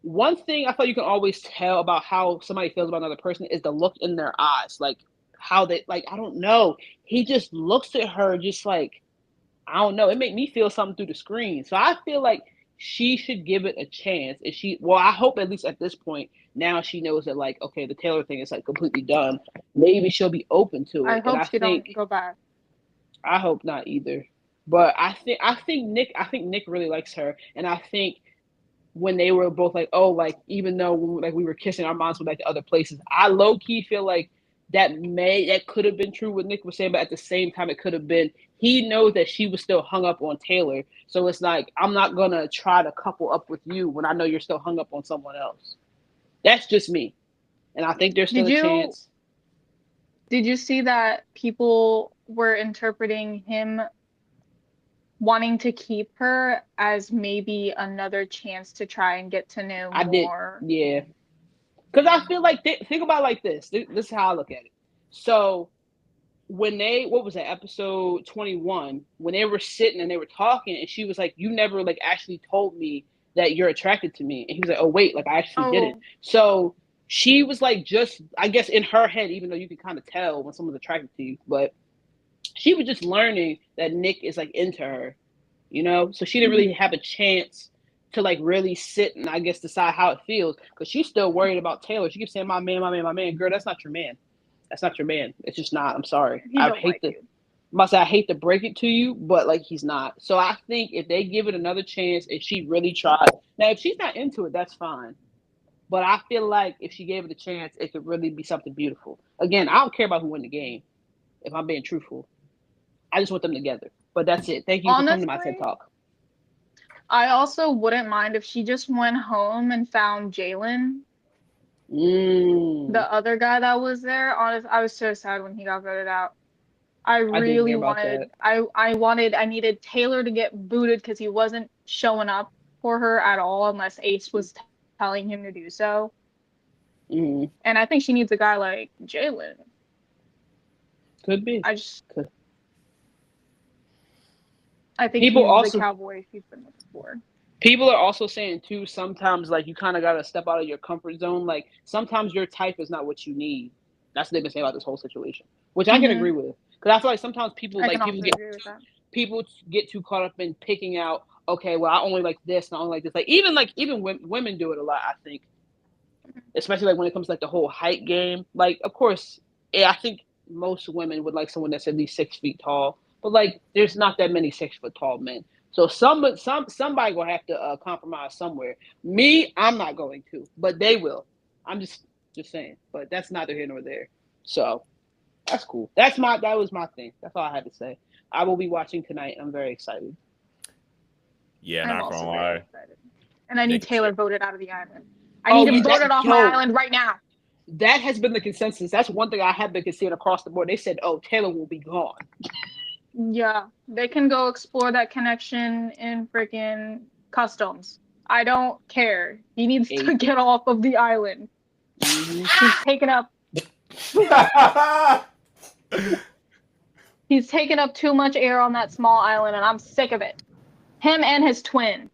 one thing I thought you can always tell about how somebody feels about another person is the look in their eyes, like how they like. I don't know. He just looks at her just like I don't know. It made me feel something through the screen. So I feel like she should give it a chance. And I hope at least at this point now she knows that like, okay, the Taylor thing is like completely done. Maybe she'll be open to it. I hope she don't go back. I hope not either. But I think Nick really likes her, and I think when they were both like, oh, like even though like we were kissing, our minds were like to other places. I low key feel like that could have been true what Nick was saying, but at the same time, it could have been he knows that she was still hung up on Taylor. So it's like I'm not gonna try to couple up with you when I know you're still hung up on someone else. That's just me, and I think there's still a chance. Did you see that people were interpreting him wanting to keep her as maybe another chance to try and get to know more? Yeah. Because I feel like, think about it like this. This is how I look at it. So when what was that, episode 21, when they were sitting and they were talking and she was like, you never like actually told me that you're attracted to me. And he was like, oh, wait, like I actually didn't. So she was like just, I guess in her head, even though you can kind of tell when someone's attracted to you, but she was just learning that Nick is like into her, So she didn't really have a chance to like really sit and I guess decide how it feels because she's still worried about Taylor. She keeps saying, my man. Girl, that's not your man. That's not your man. It's just not. I'm sorry. I hate to break it to you, but like he's not. So I think if they give it another chance and she really tries. Now, if she's not into it, that's fine. But I feel like if she gave it a chance, it could really be something beautiful. Again, I don't care about who won the game, if I'm being truthful. I just want them together. But that's it. Thank you for coming to my TED Honestly, Talk. I also wouldn't mind if she just went home and found Jalen, the other guy that was there. Honest, I was so sad when he got voted out. I I did really hear about that. I needed Taylor to get booted because he wasn't showing up for her at all unless Ace was telling him to do so. Mm, And I think she needs a guy like Jalen. could be. I just Could. I think People he's the also cowboy she's been looking for. People are also saying too, sometimes like you kind of got to step out of your comfort zone. Like sometimes your type is not what you need. That's what they've been saying about this whole situation, which I can agree with. Because I feel like sometimes I can also agree with that. people get too caught up in picking out. Okay, well I only like this, and I only like this. Like even women do it a lot. I think, especially like when it comes to like the whole height game. Like of course, yeah, I think most women would like someone that's at least 6 feet tall. But like, there's not that many 6 foot tall men. So somebody will have to compromise somewhere. Me, I'm not going to, but they will. I'm just saying. But that's neither here nor there. So that's cool. That was my thing. That's all I had to say. I will be watching tonight. I'm very excited. Yeah, I'm not also gonna very lie. excited. And I need Nick Taylor shit. voted out of the island. I need him voted off my island right now. That has been the consensus. That's one thing I have been seeing across the board. They said, "Oh, Taylor will be gone." Yeah, they can go explore that connection in freaking customs. I don't care. He needs to get off of the island. He's taken up He's taken up too much air on that small island, and I'm sick of it. Him and his twin.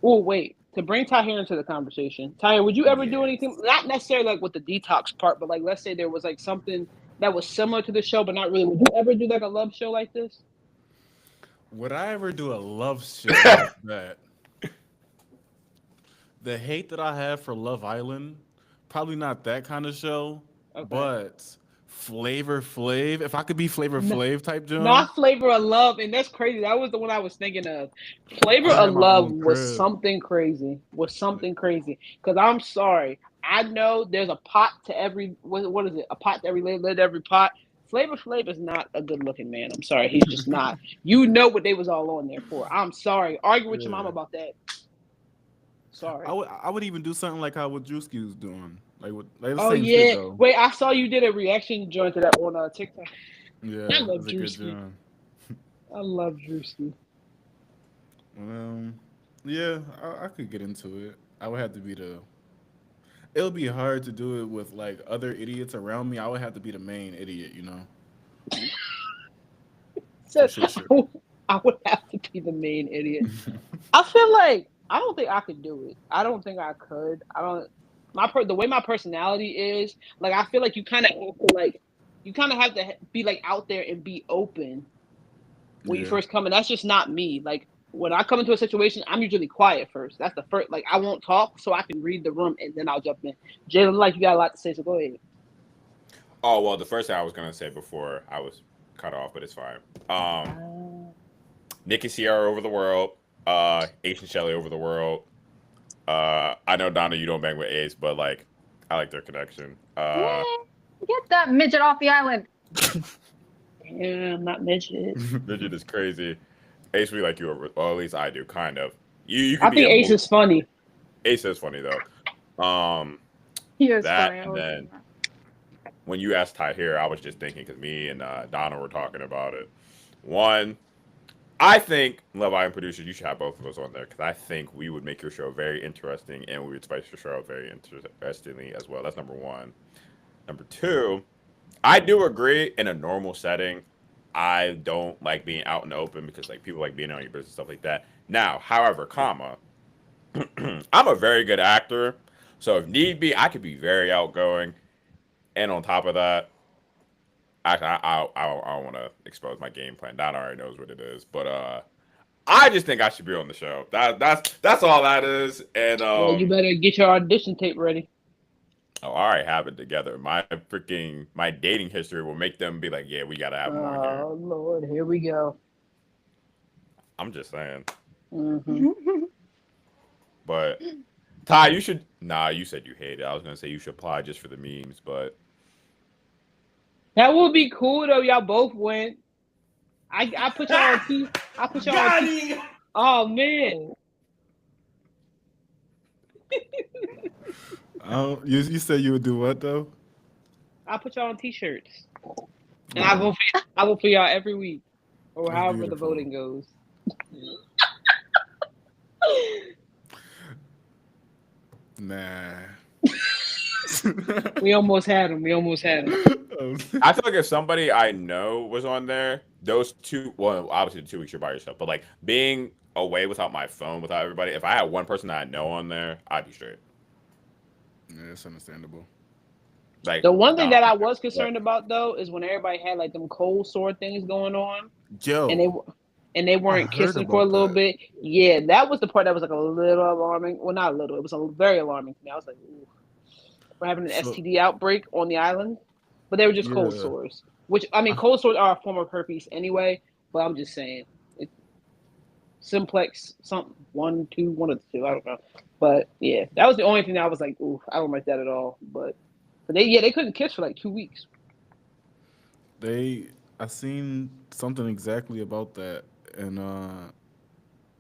Oh, wait. To bring Tahir into the conversation, Tahir, would you ever do anything? Not necessarily like with the detox part, but like let's say there was like something that was similar to the show, but not really. Would you ever do like a love show like this? Would I ever do a love show like that? The hate that I have for Love Island, probably not that kind of show, but Flavor Flav. If I could be Flavor Flav type John. Not Flavor of Love, and that's crazy. That was the one I was thinking of. Flavor of Love was something crazy. Because I'm sorry, I know there's a pot to every what is it? A pot to every lid to every pot. Flavor Flav is not a good looking man. I'm sorry, he's just not. You know what they was all on there for. I'm sorry. Argue with your mom about that. Sorry. I would even do something like how what Drewski was doing. Like oh same yeah. shit, though. Wait, I saw you did a reaction joint to that on TikTok. Yeah, I love that's a good Drewski. job. I love Drewski. Yeah, I could get into it. I would have to be it would be hard to do it with like other idiots around me. I would have to be the main idiot, you know. So, I would have to be the main idiot. I feel like I don't think I could do it. I don't think I could. The way my personality is, like I feel like you kind of have to be like out there and be open when you first come in. That's just not me. Like when I come into a situation, I'm usually quiet first. That's the first. Like I won't talk so I can read the room and then I'll jump in. Jalen, like you got a lot to say, so go ahead. Oh well, the first thing I was gonna say before I was cut off, but it's fine. Nick and Sierra over the world. Ace and Shelly over the world. I know Donna, you don't bang with Ace, but like I like their connection. Get that midget off the island. Yeah, I'm not midget. Midget is crazy. Ace, we like you over. Well, at least I do, kind of. You I think Ace is funny. Ace is funny though. He is that, funny. And then when you asked Tahir, I was just thinking because me and Donna were talking about it. One, I think Love Island producers, you should have both of us on there because I think we would make your show very interesting and we would spice your show up very interestingly as well. That's number one. Number two, I do agree in a normal setting, I don't like being out in the open because like people like being on your business, stuff like that. Now, however, I'm a very good actor, so if need be, I could be very outgoing. And on top of that, I don't want to expose my game plan. Don already knows what it is, but I just think I should be on the show. That's all that is. And well, you better get your audition tape ready. Oh, I already have it together. My dating history will make them be like, yeah, we gotta have him on here. Oh Lord, here we go. I'm just saying. Mm-hmm. But Ty, you should. Nah, you said you hate it. I was gonna say you should apply just for the memes, but that would be cool though. Y'all both went. I put y'all on T. I put y'all on T. Oh man. You said you would do what though? I put y'all on T-shirts, and I vote for y'all every week, or That's however the beautiful. voting goes. Nah. We almost had him. I feel like if somebody I know was on there, those two, well, obviously the 2 weeks you're by yourself, but like being away without my phone, without everybody, if I had one person that I know on there, I'd be straight. Yeah, that's understandable. Like The one thing that I but was concerned about though is when everybody had like them cold sore things going on, and Yo, they I weren't heard kissing for a about little that. bit. Yeah, that was the part that was like a little alarming. Well, not a little. It was very alarming to me. I was like, ooh, we're having an So STD outbreak on the island, but they were just cold yeah, sores. Which I mean, I, cold sores are a form of herpes anyway. But I'm just saying, it, simplex something one of the two. I don't know. But yeah, that was the only thing that I was like, ooh, I don't like that at all. But they couldn't kiss for like 2 weeks. they I seen something exactly about that, and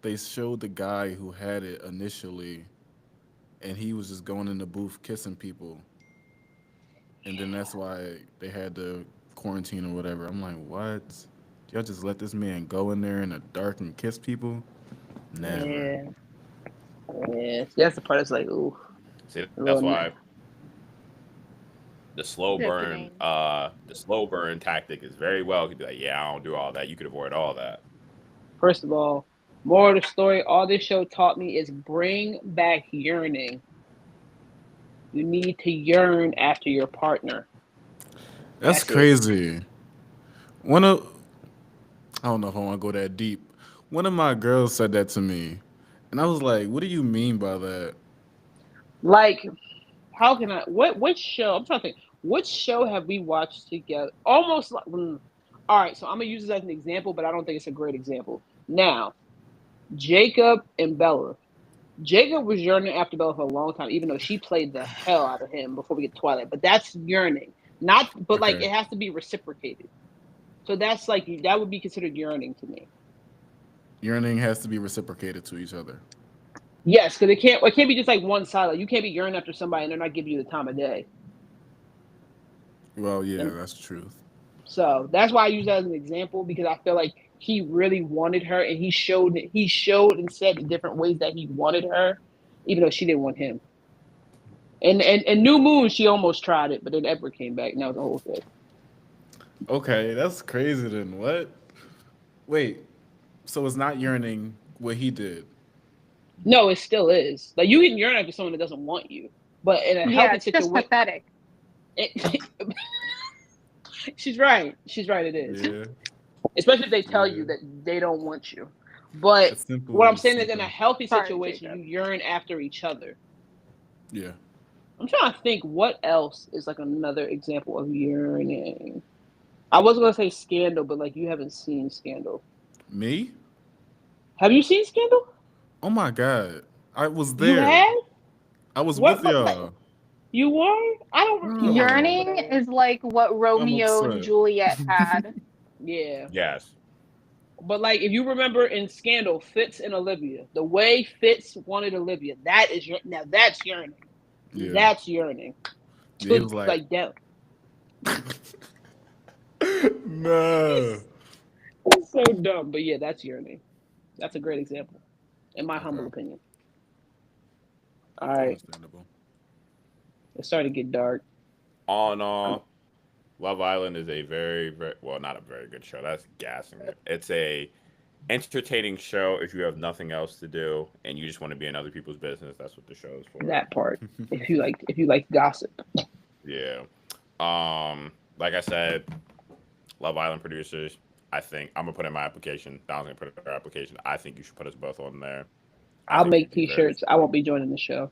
they showed the guy who had it initially, and he was just going in the booth kissing people, and then that's why they had to quarantine or whatever. I'm like, what? Y'all just let this man go in there in the dark and kiss people? Never. Yeah, yeah. That's the part that's like, ooh, see, a that's little. why Sickening. the slow burn tactic is very well. You could be like, yeah, I don't do all that. You could avoid all that. First of all, more of the story, all this show taught me is bring back yearning. You need to yearn after your partner. That's That's it. crazy. One of I don't know if I want to go that deep. One of my girls said that to me, and I was like, "What do you mean by that?" Like, how can I? Which show? I'm trying to think. Which show have we watched together? Almost like. All right, so I'm gonna use this as an example, but I don't think it's a great example. Now, Jacob and Bella. Jacob was yearning after Bella for a long time, even though she played the hell out of him before we get to Twilight. But that's yearning, not. But like, Okay. it has to be reciprocated. So that's like that would be considered yearning to me. Yearning has to be reciprocated to each other. Yes, because it can't be just like one side. Like you can't be yearning after somebody and they're not giving you the time of day. Well, yeah, And that's the truth. so that's why I use that as an example because I feel like he really wanted her and he showed and said in different ways that he wanted her, even though she didn't want him. And New Moon, she almost tried it, but then Edward came back. And that was the whole thing. Okay, that's crazy. Then what? Wait, so it's not yearning what he did? No, it still is. Like you can yearn after someone that doesn't want you, but in a Yeah, healthy it's just situation, pathetic. she's right. She's right. It is. Yeah, Especially if they tell yeah. you that they don't want you. But It's what I'm simply saying is, in a something. healthy Sorry, situation, Jacob. you yearn after each other. Yeah. I'm trying to think what else is like another example of yearning. I was gonna say Scandal, but like you haven't seen Scandal. Me? Have you seen Scandal? Oh my God, I was You there. have? I was What? with But like y'all. you were? I don't. Yeah, I don't No, remember Yearning that. is like what I'm Romeo and upset. Juliet had. Yeah, Yes. but like if you remember in Scandal, Fitz and Olivia, the way Fitz wanted Olivia, that is now that's yearning. Yeah, That's yearning. yeah. He To was like, like that. no. It's so dumb, but yeah, that's yearning. That's a great example, in my humble Okay, opinion. All right, understandable. it's starting to get dark. All in Um, all, Love Island is a very, very well, not a very good show. That's gassing it. It's a entertaining show if you have nothing else to do and you just want to be in other people's business. That's what the show is for. that part, if you like gossip, Yeah. Like I said, Love Island producers. I think I'm gonna put in my application. Don's gonna put in their application. I think you should put us both on there. I I'll think make it'd be very. T-shirts. I won't be joining the show.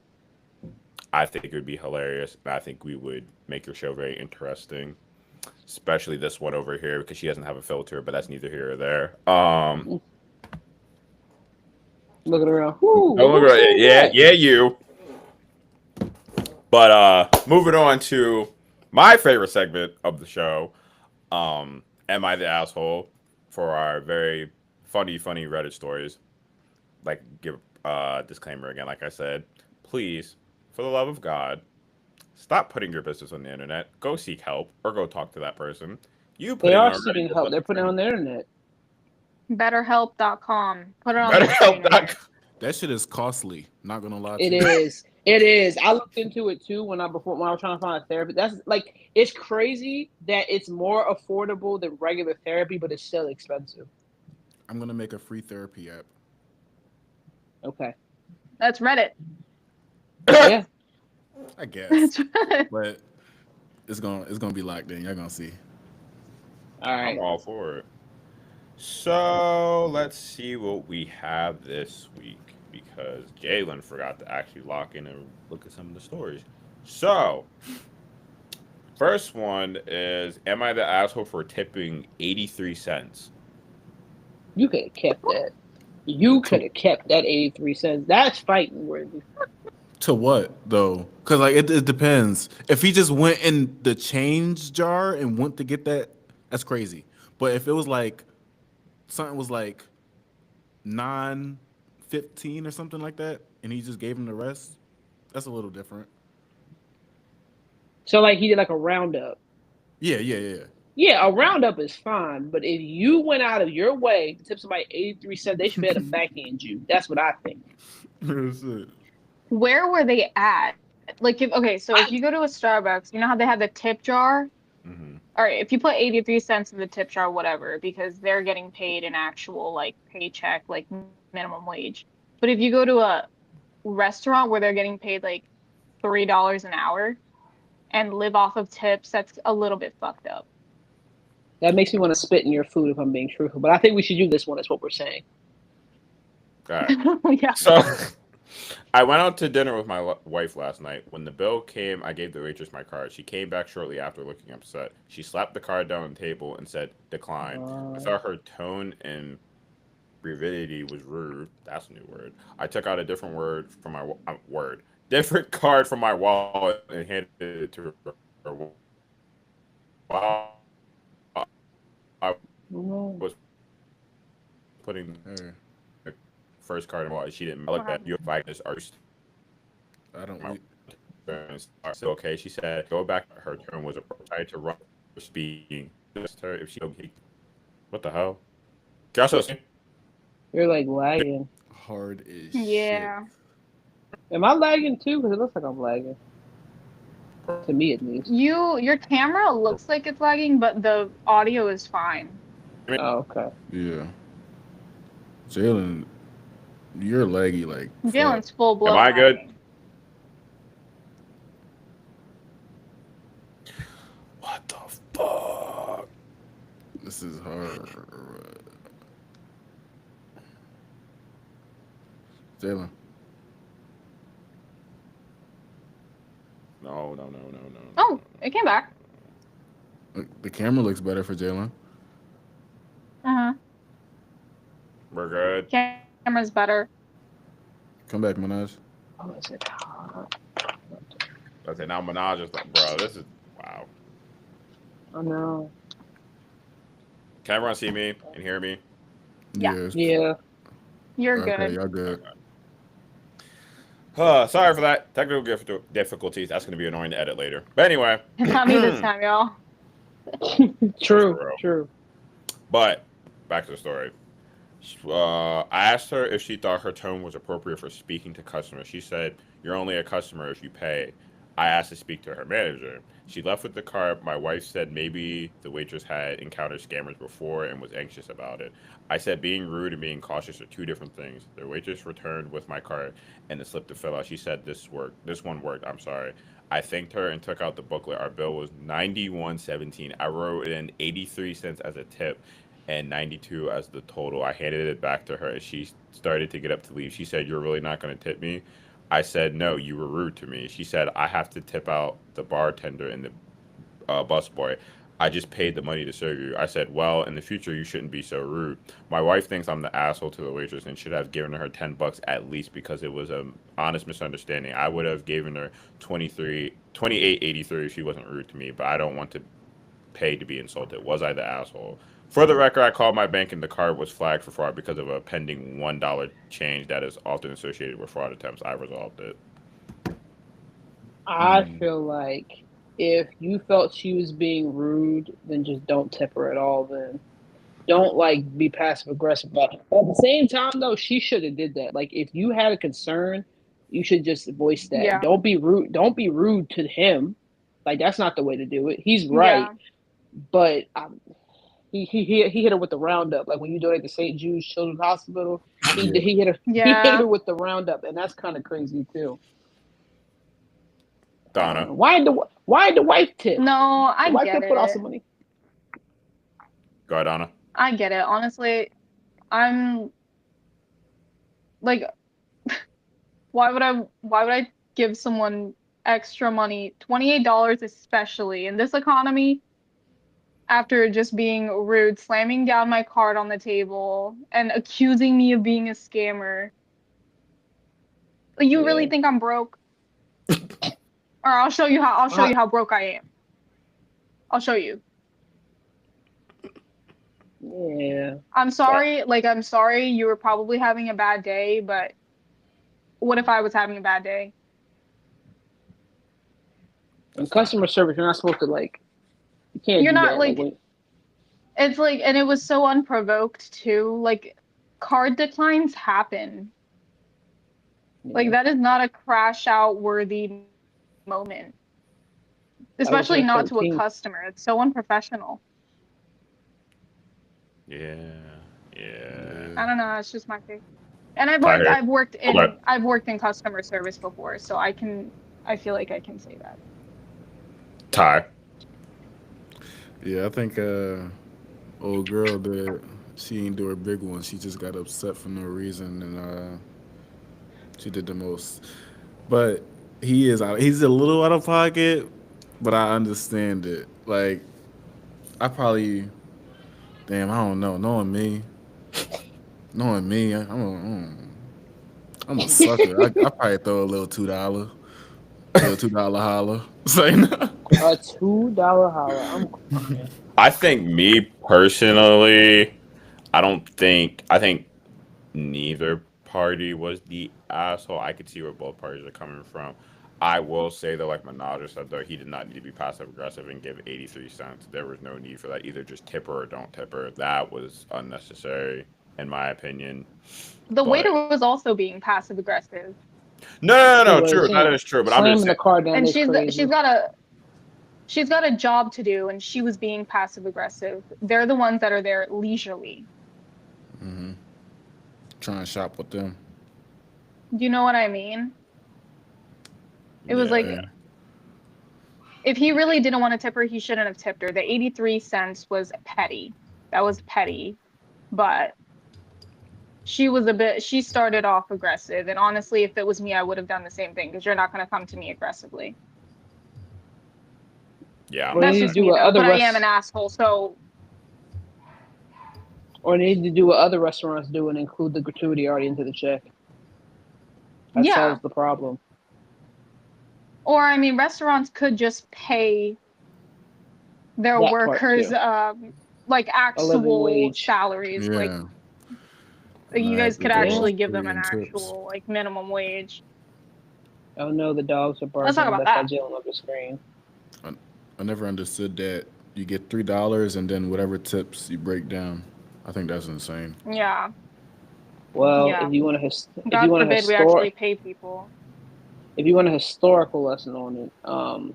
I think it would be hilarious. And I think we would make your show very interesting, especially this one over here because she doesn't have a filter. But that's neither here or there. Looking around. Who? Oh, Who said yeah, that? yeah, you. But moving on to my favorite segment of the show, Am I the Asshole? for our very funny Reddit stories, like give disclaimer again, like I said, please, for the love of God, stop putting your business on the internet. Go seek help or go talk to that person. You They putting it are on Reddit seeking just help. They're doesn't putting it seem on the internet. BetterHelp.com. Put it on the screen. BetterHelp.com. That shit is costly. Not gonna lie to It you. is. It is. I looked into it too when I was trying to find a therapy. That's like it's crazy that it's more affordable than regular therapy, but it's still expensive. I'm gonna make a free therapy app. Okay. That's Reddit. Yeah. I guess, That's Reddit. but it's gonna be locked in. Y'all gonna see. All right. I'm all for it. So let's see what we have this week because Jalen forgot to actually lock in and look at some of the stories. So, first one is: Am I the asshole for tipping 83 cents? You could have kept that. You could have kept that 83 cents. That's fighting worthy. To what though? Because like it depends. If he just went in the change jar and went to get that, that's crazy. But if it was like something was like 9.15 or something like that, and he just gave him the rest, that's a little different. So like he did like a roundup. Yeah. Yeah, a roundup is fine, but if you went out of your way to tip somebody 83 cents, they should be able to backhand you. That's what I think. That's it. Where were they at? Like, if you go to a Starbucks, you know how they have the tip jar? Mm-hmm. All right, if you put 83 cents in the tip jar, whatever, because they're getting paid an actual, like, paycheck, like, minimum wage. But if you go to a restaurant where they're getting paid, like, $3 an hour and live off of tips, that's a little bit fucked up. That makes me want to spit in your food if I'm being truthful. But I think we should do this one. That's what we're saying. All right. Yeah. So, I went out to dinner with my wife last night. When the bill came, I gave the waitress my card. She came back shortly after looking upset. She slapped the card down on the table and said, "Decline." I thought her tone and brevidity was rude. That's a new word. I took out a different word from my different card from my wallet and handed it to her. While I was putting the first card in my wallet, she didn't look at you. Like are I don't. so okay. She said, "Go back." Her turn was tied to run speaking. Her if she okay. What the hell? Josh, You're like lagging. Hard as Yeah. Am I lagging too? Because it looks like I'm lagging. To me, at least. Your camera looks like it's lagging, but the audio is fine. Oh, okay. shit. Yeah. Jalen, you're laggy like. Jalen's full blown. Am I good? lagging. What the fuck? This is hard. Jalen. No. Oh, it came back. The camera looks better for Jalen. Uh-huh. We're good. Camera's better. Come back, Minaj. Oh, is it? Okay, now Minaj is like, bro, this is wow. Oh no. Can everyone see me and hear me? Yeah. Yeah. You're Okay, good. y'all good. Sorry for that. Technical difficulties. That's going to be annoying to edit later. But anyway. Not me this time, y'all. True. But back to the story. I asked her if she thought her tone was appropriate for speaking to customers. She said, "You're only a customer if you pay." I asked to speak to her manager. She left with the card. My wife said maybe the waitress had encountered scammers before and was anxious about it. I said being rude and being cautious are two different things. The waitress returned with my card and the slip to fill out. She said this worked. This one worked. I'm sorry. I thanked her and took out the booklet. Our bill was $91.17. I wrote in 83 cents as a tip and 92 as the total. I handed it back to her and she started to get up to leave. She said, "You're really not going to tip me?" I said, "No, you were rude to me." She said, "I have to tip out the bartender and the busboy. I just paid the money to serve you." I said, "Well, in the future, you shouldn't be so rude." My wife thinks I'm the asshole to the waitress and should have given her $10 at least because it was an honest misunderstanding. I would have given her 28.83 if she wasn't rude to me, but I don't want to pay to be insulted. Was I the asshole? For the record, I called my bank and the card was flagged for fraud because of a pending $1 change that is often associated with fraud attempts. I resolved it. I feel like if you felt she was being rude, then just don't tip her at all. Then don't like be passive aggressive about it. But at the same time, though, she should have did that. Like if you had a concern, you should just voice that. Yeah. Don't be rude. Don't be rude to him. Like that's not the way to do it. He's right, Yeah. but he hit her with the roundup. Like when you donate to St. Jude's Children's Hospital, he Yeah. he hit her. He hit Yeah. her with the roundup, and that's kind of crazy too. Donna. Why the wife tip? No, I The wife get could put out it. some money. Go ahead, Donna. I get it. Honestly, I'm like, why would I give someone extra money, $28 especially in this economy, after just being rude, slamming down my card on the table and accusing me of being a scammer? Like, you really Yeah. think I'm broke? Or I'll show you how broke I am. I'll show you. Yeah. I'm sorry you were probably having a bad day, but what if I was having a bad day? In customer service, you're not supposed to like. You can't. You're do not that. like, when- it's like, and it was so unprovoked too. Like, card declines happen. Like, that is not a crash out worthy moment. Especially her not to a 13th. customer. It's so unprofessional. Yeah. I don't know, it's just my take. And Tyler. I've worked Okay. in customer service before, so I feel like I can say that. Ty. Yeah, I think old girl did. She ain't do her big one. She just got upset for no reason, and she did the most. But he's a little out of pocket, but I understand it. Like I probably, damn, I don't know. Knowing me, I'm a sucker. I probably throw a little $2, $2 holler. Say no. A $2 holler. I'm crying. I think me personally, I think neither party was the asshole. I could see where both parties are coming from. I will say though, like Manager said though, he did not need to be passive aggressive and give 83 cents. There was no need for that. Either just tip her or don't tip her. That was unnecessary, in my opinion. The But- waiter was also being passive aggressive. No, Anyway, true. she- That is true. But I'm Slamming just the saying, car down And is crazy. she's got a job to do, and she was being passive aggressive. They're the ones that are there leisurely. Mm-hmm. Trying to shop with them. Do you know what I mean? It was like, Yeah. if he really didn't want to tip her, he shouldn't have tipped her. The 83 cents was petty. That was petty. But she started off aggressive. And honestly, if it was me, I would have done the same thing, because you're not going to come to me aggressively. yeah. Well, That's you just do me, what though. other But I rest- am an asshole, so Or they need to do what other restaurants do and include the gratuity already into the check. That Yeah. solves the problem. Or, I mean, restaurants could just pay their That part, workers, too. like, actual wage. salaries. Like, Yeah. you Nah, guys could people actually just give pay them an in tips. actual, like, minimum wage. Oh no, the dogs are barking. Let's talk about That's that. by Jalen on the screen. I never understood that you get $3 and then whatever tips you break down. I think that's insane. Yeah. Well, Yeah. if you want God forbid we actually pay people. if you want a historical lesson on it,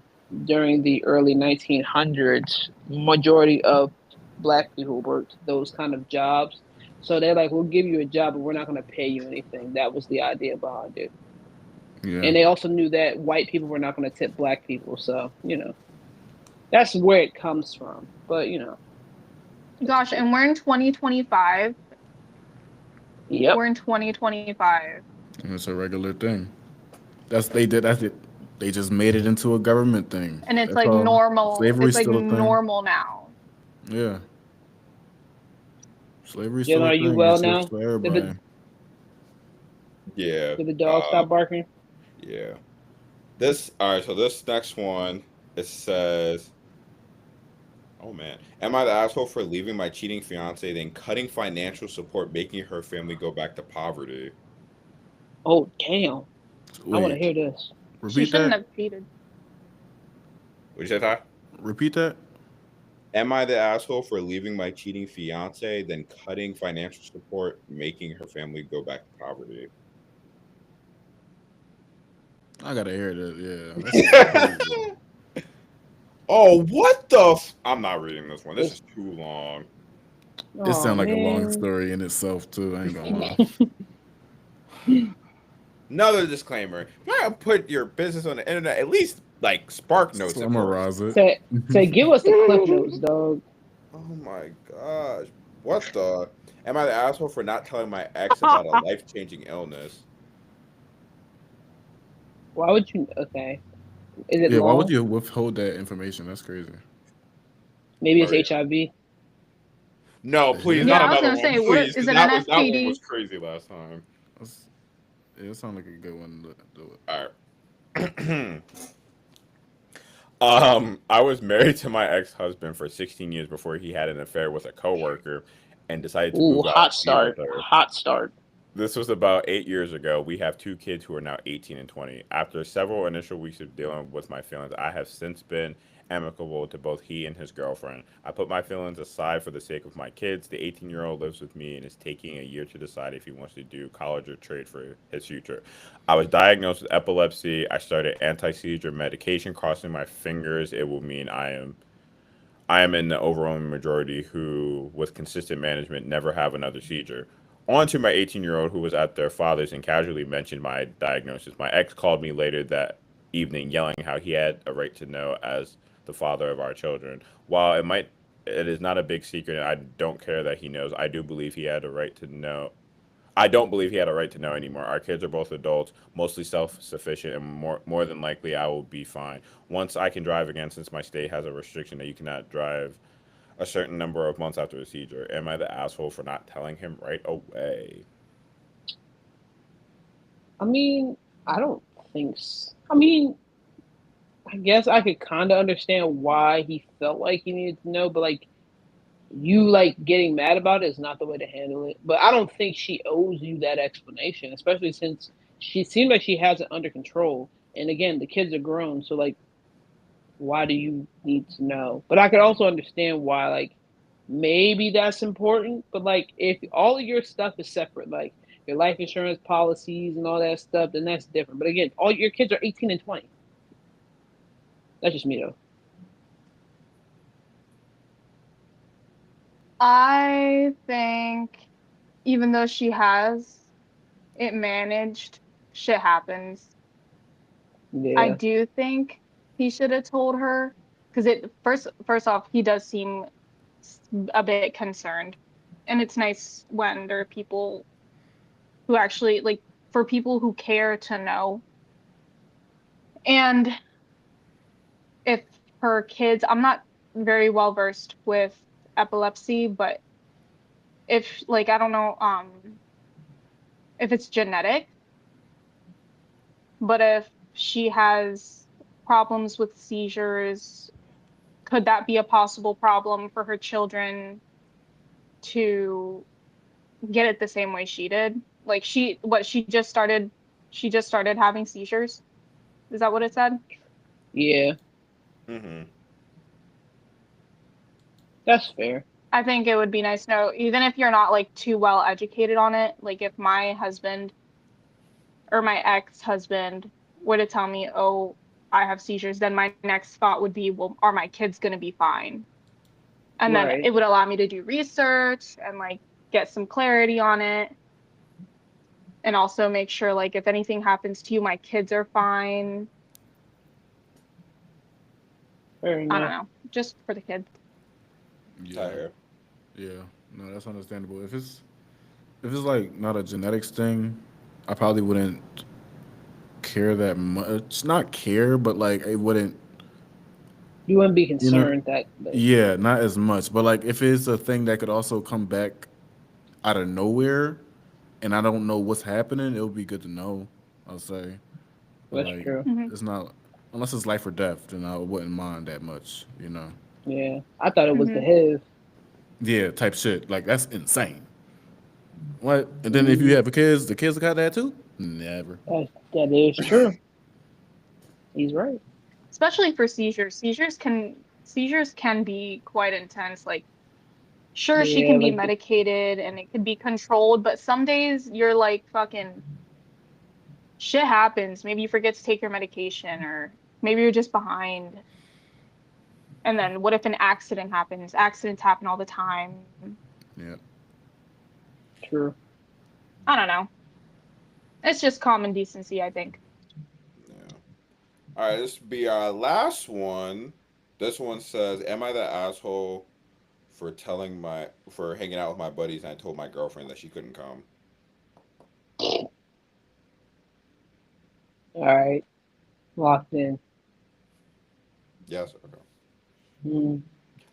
during the early 1900s, majority of black people worked those kind of jobs. So they're like, we'll give you a job, but we're not going to pay you anything. That was the idea behind it. Yeah. And they also knew that white people were not going to tip black people. So, that's where it comes from. But, Gosh, and we're in 2025. yep. We're in 2025. And it's a regular thing. That's it. They just made it into a government thing. And it's That's like all. normal. Slavery's It's like still a thing. normal now. Yeah. Slavery's Jen, still a are thing. you well It's now? for everybody. Yeah. Did the dog stop barking? Yeah. All right, so this next one, it says, Oh man, am I the asshole for leaving my cheating fiance, then cutting financial support, making her family go back to poverty? Oh damn! I want to Wait, hear this. She repeat shouldn't that. have cheated. What'd you say, Ty? Repeat that. Am I the asshole for leaving my cheating fiance, then cutting financial support, making her family go back to poverty? I gotta hear that. Yeah, that's crazy. Oh, what the? I'm not reading this one. This It's, is too long. It oh sounds like a long man. story in itself too. I ain't gonna lie. Another disclaimer: if you're gonna put your business on the internet, at least like Spark Notes it for us. Summarize it. Say, give us the clip notes, dog. Oh my gosh, what the? Am I the asshole for not telling my ex about a life-changing illness? Why would you? Okay, is it Yeah, why would long? you withhold that information? That's crazy. Maybe Oh it's yeah. HIV. No, It please, is? not Yeah, I was another gonna one, say, what please, is because it an that one was STD? crazy last time. That's, yeah, it sounds like a good one to do it. All right. I was married to my ex-husband for 16 years before he had an affair with a coworker and decided to Ooh, move out hot and be with start. her. Hot start. This was about 8 years ago. We have two kids who are now 18 and 20. After several initial weeks of dealing with my feelings, I have since been amicable to both he and his girlfriend. I put my feelings aside for the sake of my kids. The 18-year-old lives with me and is taking a year to decide if he wants to do college or trade for his future. I was diagnosed with epilepsy. I started anti-seizure medication. Crossing my fingers, it will mean I am in the overwhelming majority who, with consistent management, never have another seizure. On to my 18-year-old who was at their father's and casually mentioned my diagnosis. My ex called me later that evening, yelling how he had a right to know as the father of our children. While it is not a big secret, and I don't care that he knows. I do believe he had a right to know. I don't believe he had a right to know anymore. Our kids are both adults, mostly self-sufficient, and more than likely, I will be fine once I can drive again. Since my state has a restriction that you cannot drive a certain number of months after a seizure. Am I the asshole for not telling him right away? I mean, I don't think. I mean, I guess I could kind of understand why he felt like he needed to know, but like you like getting mad about it is not the way to handle it. But I don't think she owes you that explanation, especially since she seems like she has it under control. And again, the kids are grown, so like, why do you need to know? But I could also understand why, like, maybe that's important. But like, if all of your stuff is separate, like your life insurance policies and all that stuff, then that's different. But again, all your kids are 18 and 20. That's just me though. I think even though she has it managed, shit happens. I Yeah. do think he should have told her because it first off he does seem a bit concerned, and it's nice when there are people who actually like for people who care to know. And if her kids, I'm not very well versed with epilepsy, but if like I don't know if it's genetic, but if she has problems with seizures, could that be a possible problem for her children to get it the same way she did? Like she just started having seizures. Is that what it said? Yeah. Mm-hmm. That's fair. I think it would be nice to know, even if you're not like too well educated on it, like if my husband or my ex-husband were to tell me, "Oh, I have seizures," then my next thought would be, "Well, are my kids going to be fine?" And then Right. it would allow me to do research and like get some clarity on it and also make sure like if anything happens to you, my kids are fine. Fair I don't enough. know, just for the kids. Yeah, Tyler. yeah. No, that's understandable. If it's like not a genetics thing, I probably wouldn't care that much. Not care, but like it wouldn't. You wouldn't be You know, concerned that like yeah, not as much. But like if it's a thing that could also come back out of nowhere, and I don't know what's happening, it would be good to know. I'll say, but that's like true. Hmm. it's not unless it's life or death, then I wouldn't mind that much. You know. Yeah, I thought it was the Mhm. HIV. Yeah, type shit. Like that's insane. What? And then if you Mm, have kids, the kids got that too? Never. that is true. He's right. Especially for seizures. Seizures can be quite intense. Like, sure, she Yeah, can be like medicated and it can be controlled, but some days you're like fucking shit happens. Maybe you forget to take your medication, or maybe you're just behind. And then what if an accident happens? Accidents happen all the time. Yeah. true. I don't know. It's just common decency, I think. Yeah. All right, this will be our last one. This one says, "Am I the asshole for hanging out with my buddies and I told my girlfriend that she couldn't come?" All right, locked in. Yes. Okay. Mm,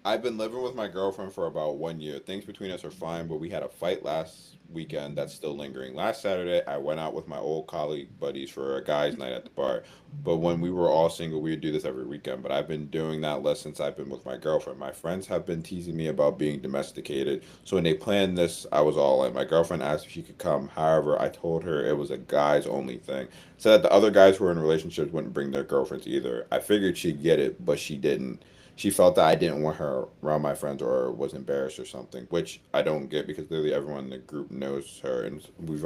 I've been living with my girlfriend for about 1 year. Things between us are fine, but we had a fight last weekend that's still lingering. Last Saturday, I went out with my old colleague buddies for a guys' night at the bar. But when we were all single, we would do this every weekend. But I've been doing that less since I've been with my girlfriend. My friends have been teasing me about being domesticated. So when they planned this, I was all in. My girlfriend asked if she could come. However, I told her it was a guys only thing. Said that the other guys who were in relationships wouldn't bring their girlfriends either. I figured she'd get it, but she didn't. She felt that I didn't want her around my friends or was embarrassed or something, which I don't get because literally everyone in the group knows her and we've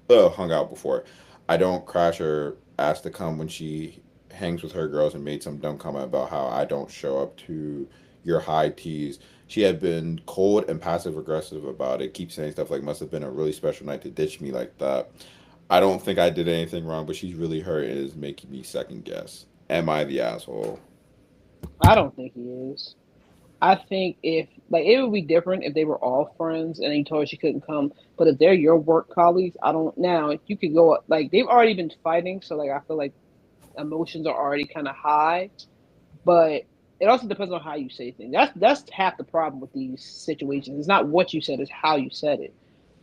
hung out before. I don't crash her ask to come when she hangs with her girls and made some dumb comment about how I don't show up to your high teas. She had been cold and passive aggressive about it. Keep saying stuff like must have been a really special night to ditch me like that. I don't think I did anything wrong, but she's really hurt and is making me second guess. Am I the asshole? I don't think he is. I think if like it would be different if they were all friends and he told her she couldn't come. But if they're your work colleagues, I don't now you could go like they've already been fighting, so like I feel like emotions are already kind of high. But it also depends on how you say things. That's half the problem with these situations. It's not what you said; it's how you said it.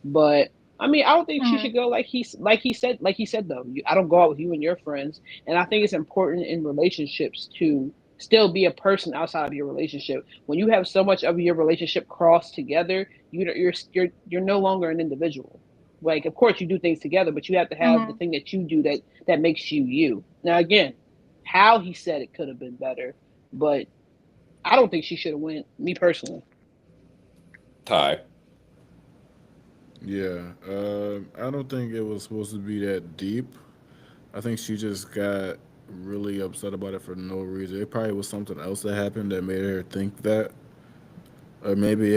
But I mean, I don't think she Hmm. should go like he said though. I don't go out with you and your friends, and I think it's important in relationships to still be a person outside of your relationship. When you have so much of your relationship crossed together, you're no longer an individual. Like, of course, you do things together, but you have to have the Hmm. thing that you do that makes you you. Now, again, how he said it could have been better, but I don't think she should have went. Me personally, Tie. Yeah. I don't think it was supposed to be that deep. I think she just got really upset about it for no reason. It probably was something else that happened that made her think that. Or maybe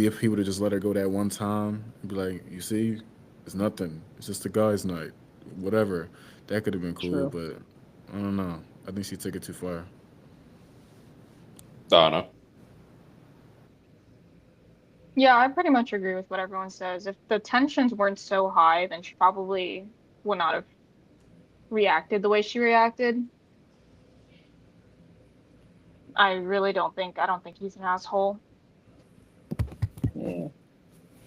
if he would have just let her go that one time, and be like, you see, it's nothing. It's just a guy's night. Whatever. That could have been cool, true. but I don't know. I think she took it too far. Donna. Yeah, I pretty much agree with what everyone says. If the tensions weren't so high, then she probably would not have reacted the way she reacted. I don't think he's an asshole Yeah,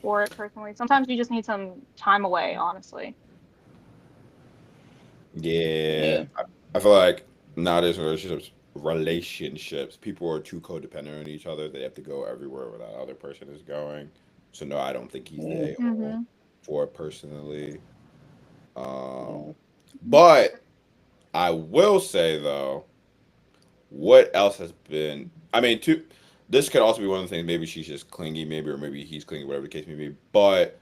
for it personally. Sometimes you just need some time away, honestly. Yeah, yeah, I feel like nowadays relationships, people are too codependent on each other. They have to go everywhere where that other person is going. So no, I don't think he's yeah, the a-hole Hmm. for it personally. Um, yeah. but I will say though, what else has been? I mean, this could also be one of the things. Maybe she's just clingy, maybe, or maybe he's clingy, whatever the case may be. But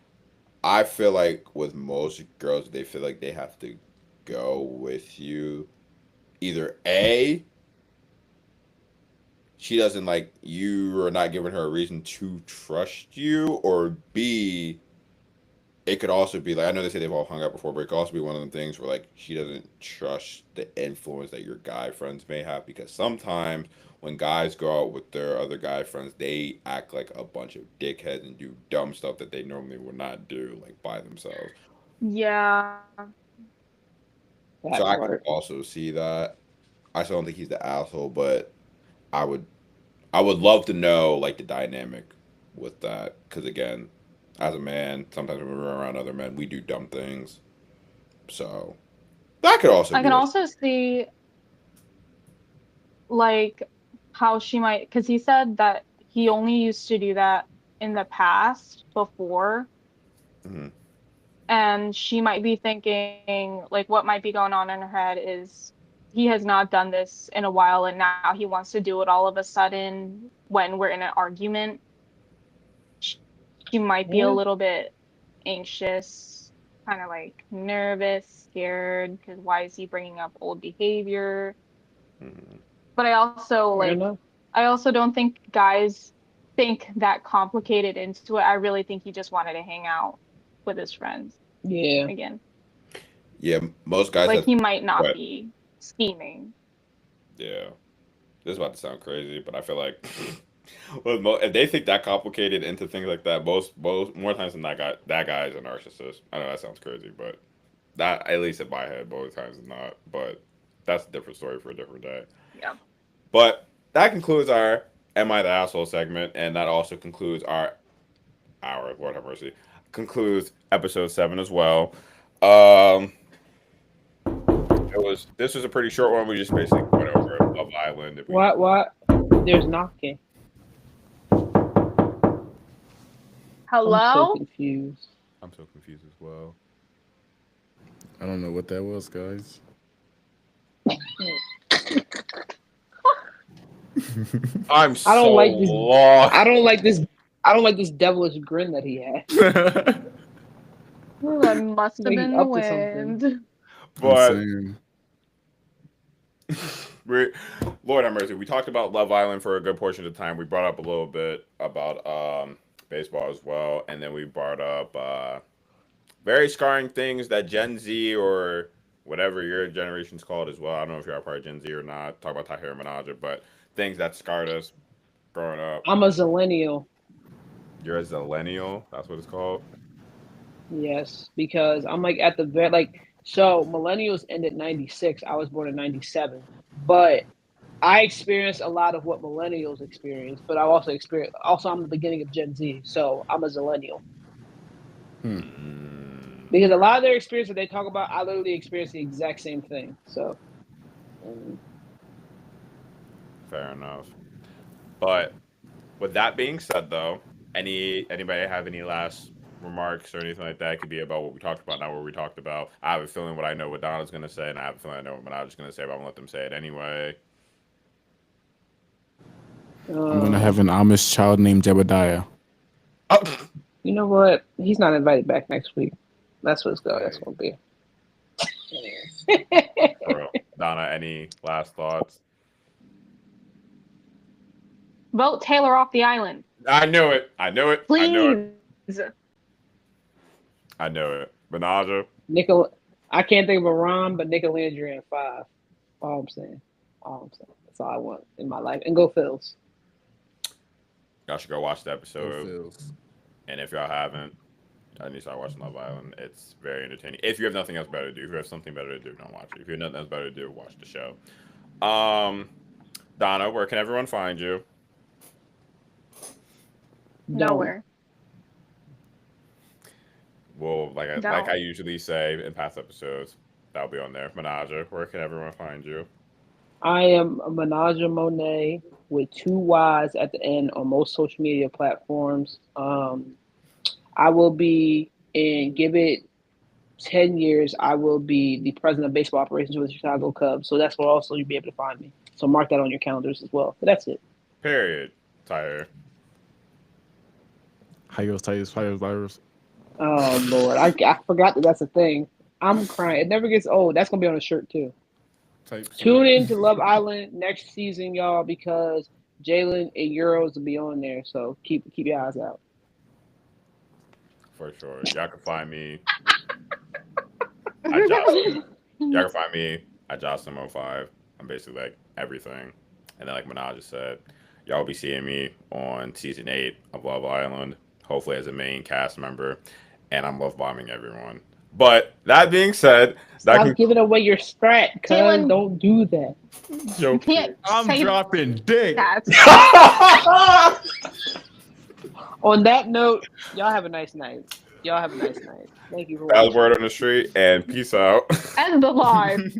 I feel like with most girls, they feel like they have to go with you either A, she doesn't like you or not giving her a reason to trust you, or B, it could also be like I know they say they've all hung out before, but it could also be one of the things where like she doesn't trust the influence that your guy friends may have because sometimes when guys go out with their other guy friends, they act like a bunch of dickheads and do dumb stuff that they normally would not do like by themselves. Yeah. So That I could part. also see that. I still don't think he's the asshole, but I would I would love to know like the dynamic with that because again, as a man, sometimes when we're around other men, we do dumb things. So that could also I be can like, also see like how she might, because he said that he only used to do that in the past before, Mhm. and she might be thinking like what might be going on in her head is he has not done this in a while, and now he wants to do it all of a sudden when we're in an argument. She might be a Yeah. little bit anxious, kind of like nervous, scared, because why is he bringing up old behavior? Mhm. But Fair enough. I also don't think guys think that complicated into it. I really think he just wanted to hang out with his friends Yeah. again. Yeah, most guys Like have. he might not But be scheming. yeah, this is about to sound crazy, but I feel like well, if they think that complicated into things like that, most more times than that guy is a narcissist. I know that sounds crazy, but that at least in my head, most times than not. But that's a different story for a different day. Yeah. But that concludes our "Am I the Asshole" segment, and that also concludes our Lord have mercy concludes episode 7 as well. Um, this was a pretty short one. We just basically went over Love Island. If we What? There's knocking. I'm so Hello? confused. I'm so confused as well. I don't know what that was, guys. I'm I don't so like this. lost. I don't like this. I don't like this devilish grin that he had. Ooh, that must have Like he's been the up to something. wind. I'm But saying, Lord have mercy. We talked about Love Island for a good portion of the time. We brought up a little bit about baseball as well, and then we brought up very scarring things that Gen Z or whatever your generation's called as well. I don't know if you're a part of Gen Z or not. Talk about Tahir Manaja, but things that scarred us growing up. I'm a zillennial. You're a zillennial. That's what it's called. Yes, because I'm like at the very like so millennials ended '96. I was born in '97, but I experienced a lot of what millennials experienced. But I also experienced I'm the beginning of Gen Z, so I'm a zillennial because a lot of their experience that they talk about, I literally experienced the exact same thing. So Fair enough. But with that being said, though, anybody have any last remarks or anything like that? It could be about what we talked about, not what we talked about. I have a feeling what I know what Donna's gonna say, and I have a feeling I know what Manaj's gonna say, but I'm gonna let them say it anyway. I'm gonna have an Amish child named Jebediah. Oh. you know what? He's not invited back next week. That's what it's going. That's gonna be. Girl. Donna, any last thoughts? Vote Taylor off the island. I knew it. I knew it. I knew it. Please. I knew it. Manaja. I can't think of a rhyme, but Nicolandria and 5. All I'm saying. That's all I want in my life. And go Phils. Y'all should go watch the Go episode. Phils. And if y'all haven't, I need to start watching Love Island. It's very entertaining. If you have nothing else better to do, if you have something better to do, don't watch it. If you have nothing else better to do, watch the show. Donna, where can everyone find you? Nowhere. Well, like No. I usually say in past episodes, that'll be on there. Manaja, where can everyone find you? I am Manaja Monet with 2 Y's at the end on most social media platforms. I will be give it 10 years, I will be the president of baseball operations with the Chicago Cubs. So that's where also you'll be able to find me. So mark that on your calendars as well. But that's it. Period. Tyre. Virus. Oh Lord, I forgot that's a thing. I'm crying. It never gets old. That's gonna be on a shirt too. Tune in to Love Island next season, y'all, because Jalen and Euros will be on there. So keep your eyes out. For sure. Y'all can find me. Y'all can find me at Jocelyn05. I'm basically like everything. And then like Manaj just said, y'all will be seeing me on season 8 of Love Island, hopefully as a main cast member. And I'm love bombing everyone. But that being said, Stop giving away your strat, cuz Jalen, don't do that. you can't I'm say dropping dick. that. On that note, y'all have a nice night. Thank you for that was watching. Word on the Street, and peace out. End the live.